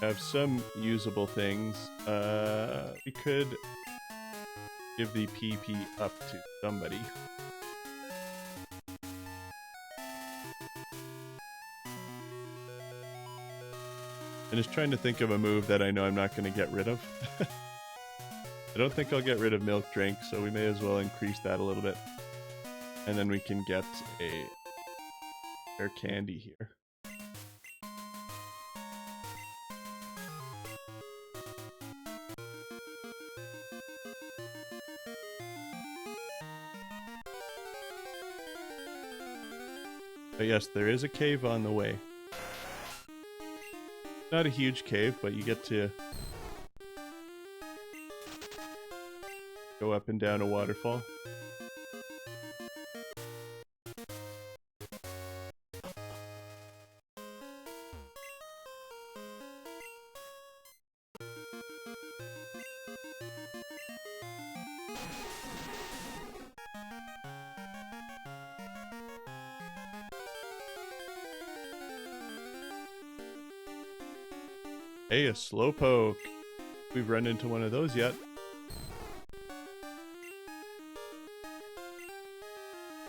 Have some usable things. We could give the PP up to somebody. I'm just trying to think of a move that I know I'm not going to get rid of. I don't think I'll get rid of Milk Drink, so we may as well increase that a little bit. And then we can get a rare candy here. But yes, there is a cave on the way. Not a huge cave, but you get to go up and down a waterfall. Hey, a slowpoke. We've run into one of those yet.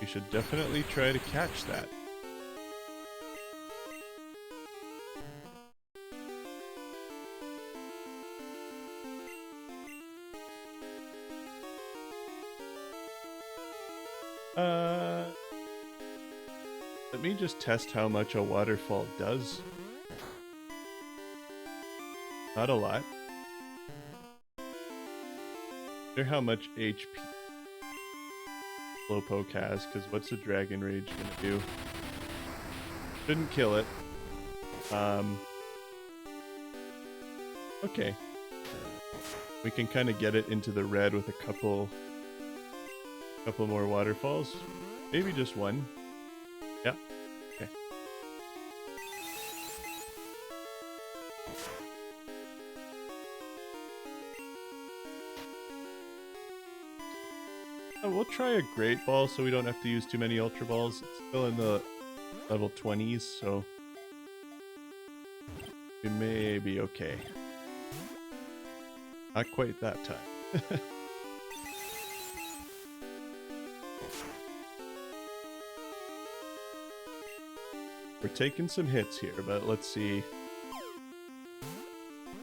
You should definitely try to catch that. Let me just test how much a waterfall does. Not a lot. Wonder how much HP Slowpoke has, because what's the Dragon Rage gonna do? Shouldn't kill it. Okay. We can kind of get it into the red with a couple more waterfalls. Maybe just one. Yeah. Okay. We'll try a Great Ball so we don't have to use too many Ultra Balls. It's still in the level 20s, so we may be okay. Not quite that time. We're taking some hits here, but let's see.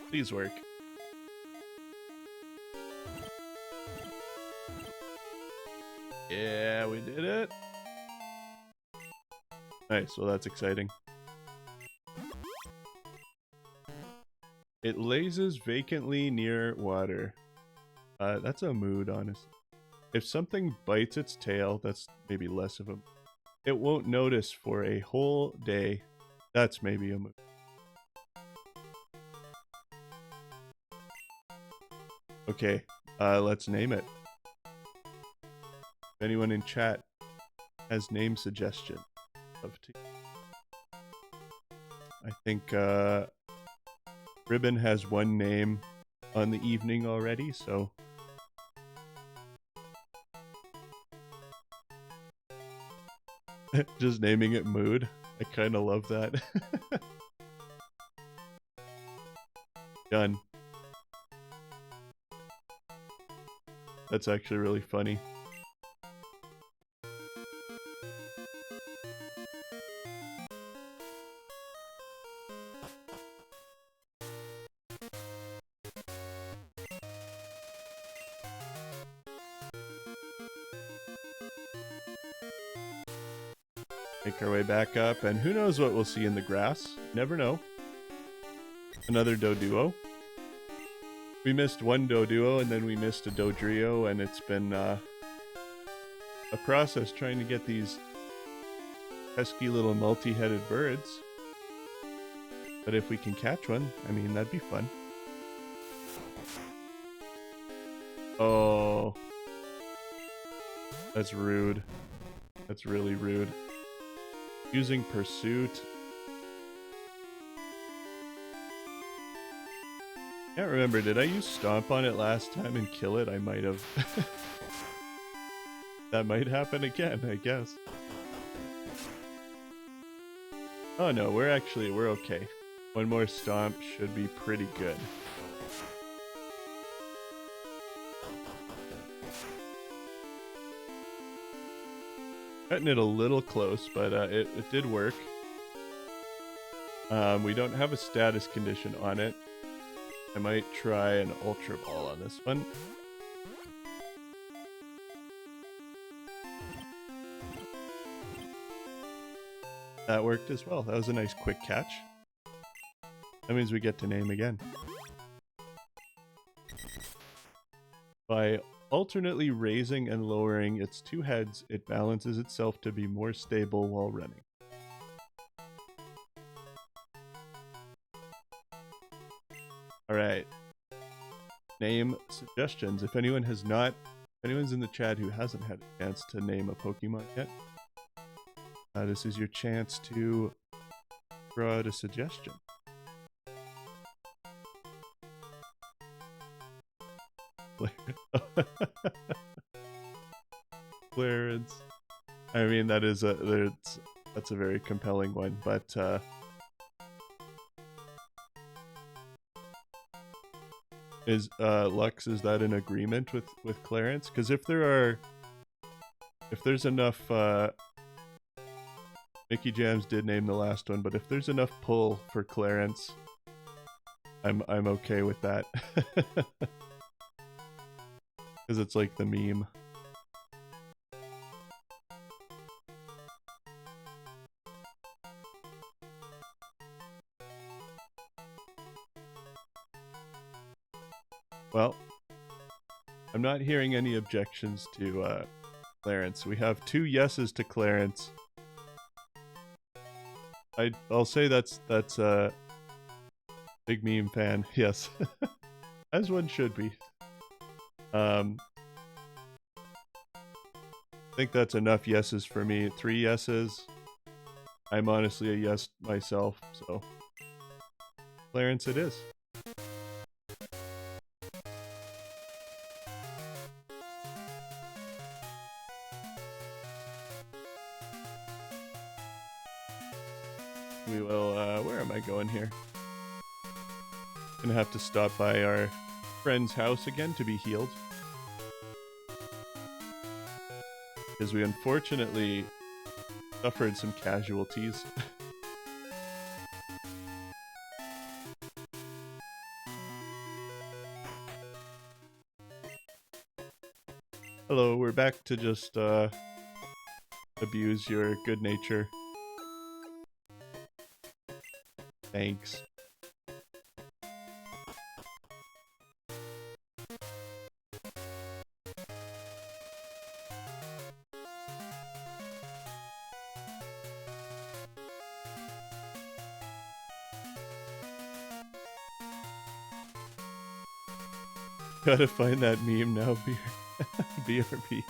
Please work. Yeah, we did it. Nice, well that's exciting. It lazes vacantly near water. That's a mood, honestly. If something bites its tail, that's maybe less of a... It won't notice for a whole day. That's maybe a move. Okay, let's name it. If anyone in chat has name suggestion of tea. I think Ribbon has one name on the evening already, so just naming it Mood. I kind of love that. Done. That's actually really funny. Make our way back up, and who knows what we'll see in the grass. Never know. Another Doduo. We missed one Doduo, and then we missed a Dodrio, and it's been a process trying to get these pesky little multi-headed birds. But if we can catch one, I mean, that'd be fun. Oh. That's rude. That's really rude. Using Pursuit. Can't remember, did I use Stomp on it last time and kill it? I might have. That might happen again, I guess. Oh no, we're okay. One more Stomp should be pretty good. Cutting it a little close, but it did work. We don't have a status condition on it. I might try an Ultra Ball on this one. That worked as well. That was a nice quick catch. That means we get to name again. By alternately raising and lowering its two heads, it balances itself to be more stable while running. Alright. Name suggestions. If anyone's in the chat who hasn't had a chance to name a Pokemon yet, this is your chance to throw out a suggestion. Clarence. I mean, that's a very compelling one, but is Lux, is that an agreement with Clarence? Because if there's enough, Mickey Jams did name the last one, but if there's enough pull for Clarence, I'm okay with that. Because it's like the meme. Well, I'm not hearing any objections to Clarence. We have 2 yeses to Clarence. I'll say that's a big meme fan. Yes, as one should be. I think that's enough yeses for me. 3 yeses. I'm honestly a yes myself, so Clarence it is. We will, where am I going here? Gonna have to stop by our friend's house again to be healed. Because we unfortunately suffered some casualties. Hello, we're back to just abuse your good nature. Thanks. Gotta find that meme now, BRB.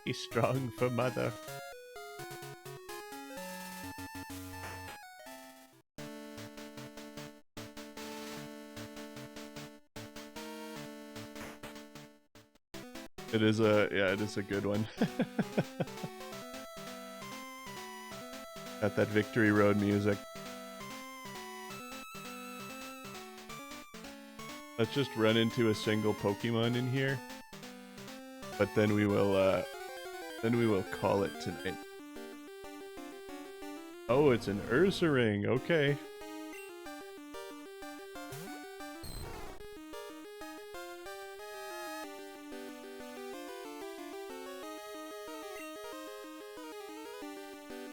He's strong for mother. It is a good one. Got that Victory Road music. Let's just run into a single Pokemon in here, but then we will call it tonight. Oh, it's an Ursaring. Okay.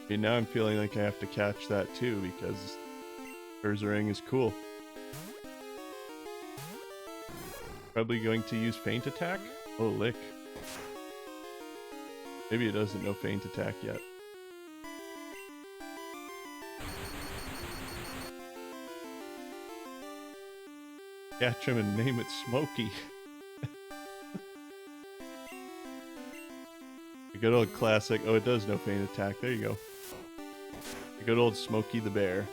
Okay, now I'm feeling like I have to catch that too because Ursaring is cool. Probably going to use Feint Attack? Oh, Lick. Maybe it doesn't know Feint Attack yet. Catch him and name it Smokey. The good old classic. Oh, it does know Feint Attack. There you go. The good old Smokey the Bear.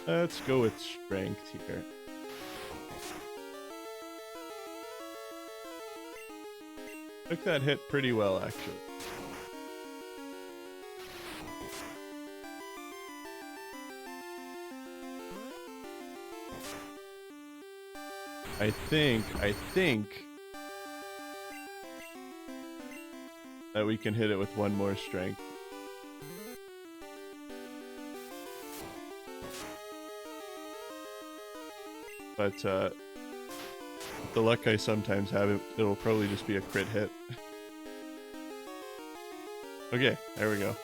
Let's go with Strength here. Took that hit pretty well, actually. I think that we can hit it with one more strength. But with the luck I sometimes have, it'll probably just be a crit hit. Okay, there we go.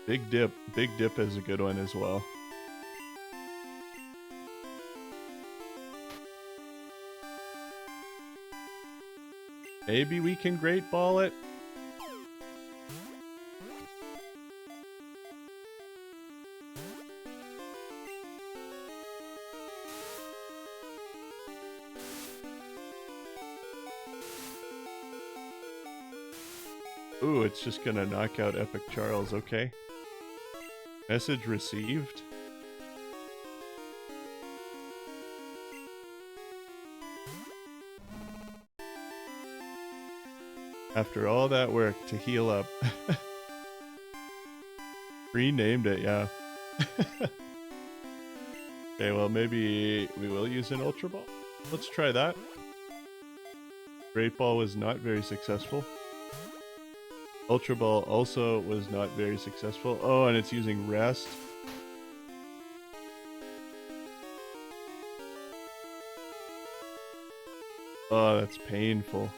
Big Dip is a good one as well. Maybe we can Great Ball it. Ooh, it's just gonna knock out Epic Charles, okay. Message received. After all that work to heal up. Renamed it, yeah. Okay, well maybe we will use an Ultra Ball. Let's try that. Great Ball was not very successful. Ultra Ball also was not very successful. Oh, and it's using Rest. Oh, that's painful.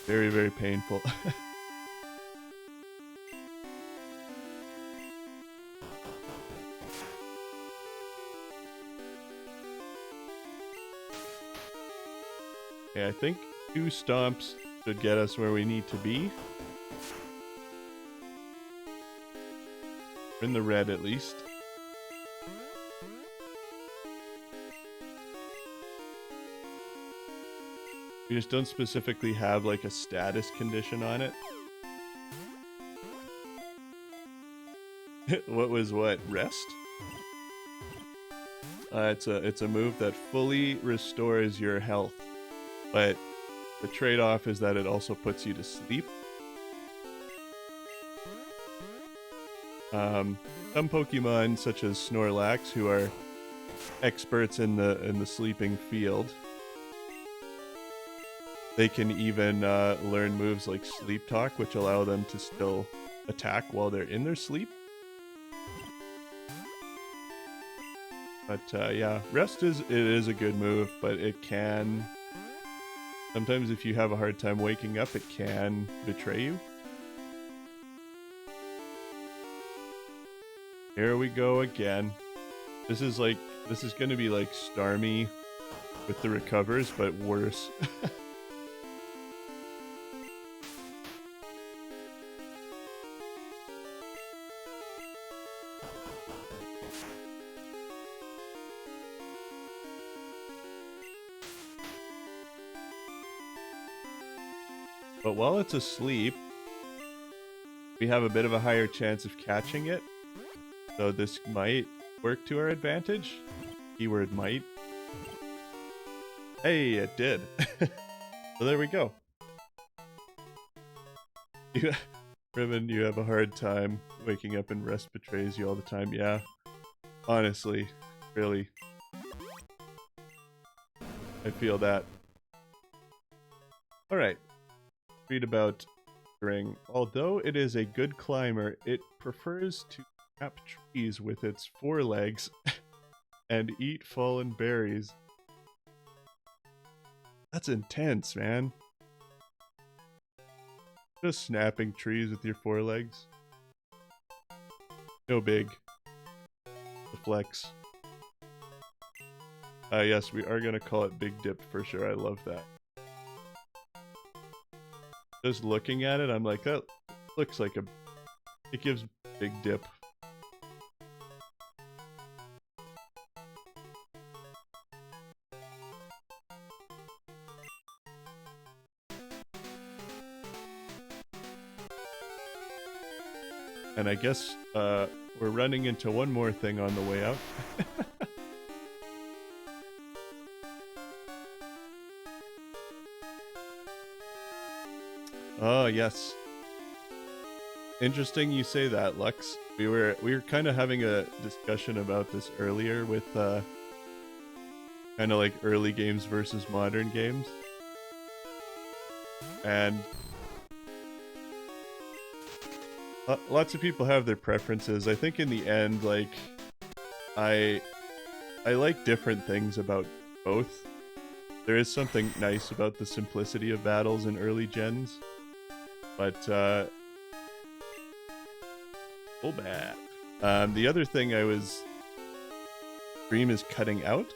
Very, very painful. Okay, I think 2 stomps should get us where we need to be. We're in the red at least. We just don't specifically have like a status condition on it. What was what? Rest? It's a move that fully restores your health. But the trade-off is that it also puts you to sleep. Some Pokemon, such as Snorlax, who are experts in the sleeping field, they can even learn moves like Sleep Talk, which allow them to still attack while they're in their sleep. But yeah, Rest is a good move, but it can... Sometimes if you have a hard time waking up, it can betray you. Here we go again. This is going to be like Starmie with the recovers, but worse. But while it's asleep, we have a bit of a higher chance of catching it. So this might work to our advantage. Keyword might. Hey, it did. So there we go. Ribbon, you have a hard time waking up and rest betrays you all the time. Yeah, honestly, really. I feel that. Alright. Read about Ring. Although it is a good climber, it prefers to tap trees with its forelegs and eat fallen berries. That's intense, man. Just snapping trees with your forelegs. No big. The flex. Yes, we are going to call it Big Dip for sure. I love that. Just looking at it, I'm like, that looks like a... It gives Big Dip. And I guess we're running into one more thing on the way out. Oh, yes. Interesting you say that, Lux. We were kind of having a discussion about this earlier with kind of like early games versus modern games. And lots of people have their preferences. I think in the end, like, I like different things about both. There is something nice about the simplicity of battles in early gens. But, oh bad. The other thing stream is cutting out?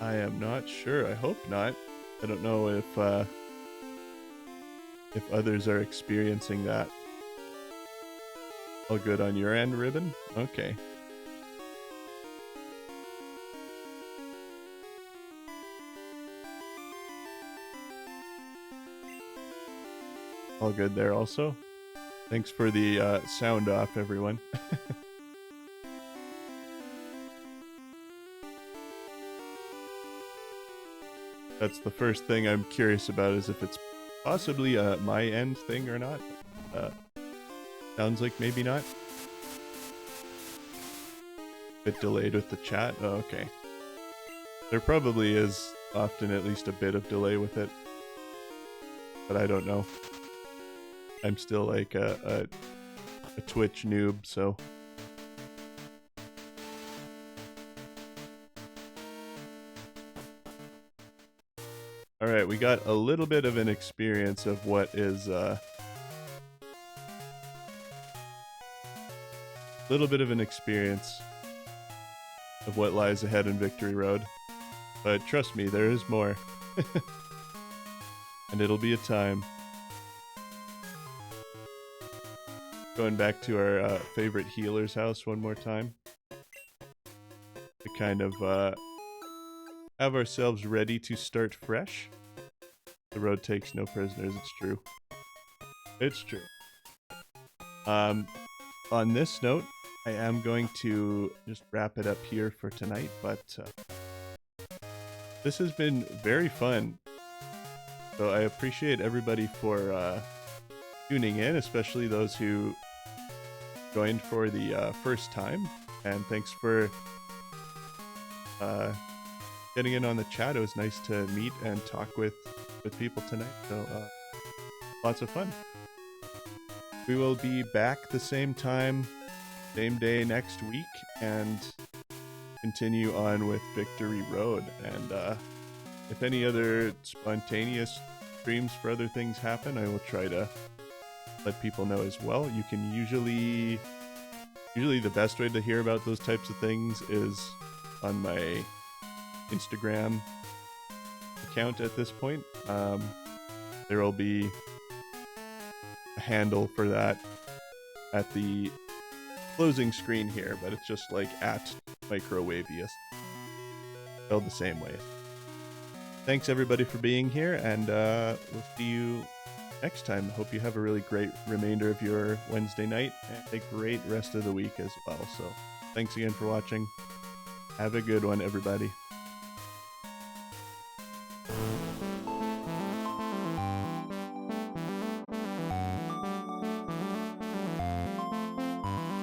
I am not sure. I hope not. I don't know if others are experiencing that. All good on your end, Ribbon? Okay. All good there also. Thanks for the sound off, everyone. That's the first thing I'm curious about, is if it's possibly a my end thing or not. Sounds like maybe not. Bit delayed with the chat. Oh, okay. There probably is often at least a bit of delay with it. But I don't know. I'm still like a Twitch noob, so... Alright, we got a little bit of an experience of what is... little bit of an experience of what lies ahead in Victory Road. But trust me, there is more. And it'll be a time. Going back to our favorite healer's house one more time. To kind of have ourselves ready to start fresh. The road takes no prisoners, it's true. It's true. On this note, I am going to just wrap it up here for tonight, but this has been very fun. So I appreciate everybody for tuning in, especially those who joined for the first time. And thanks for getting in on the chat. It was nice to meet and talk with people tonight. So lots of fun. We will be back the same time, same day next week, and continue on with Victory Road. And if any other spontaneous streams for other things happen, I will try to let people know as well. You can usually Usually the best way to hear about those types of things is on my Instagram account at this point. There will be a handle for that at the closing screen here, but it's just like at Microwavius, spelled the same way. Thanks everybody for being here, and we'll see you next time. Hope you have a really great remainder of your Wednesday night and a great rest of the week as well. So thanks again for watching. Have a good one, everybody.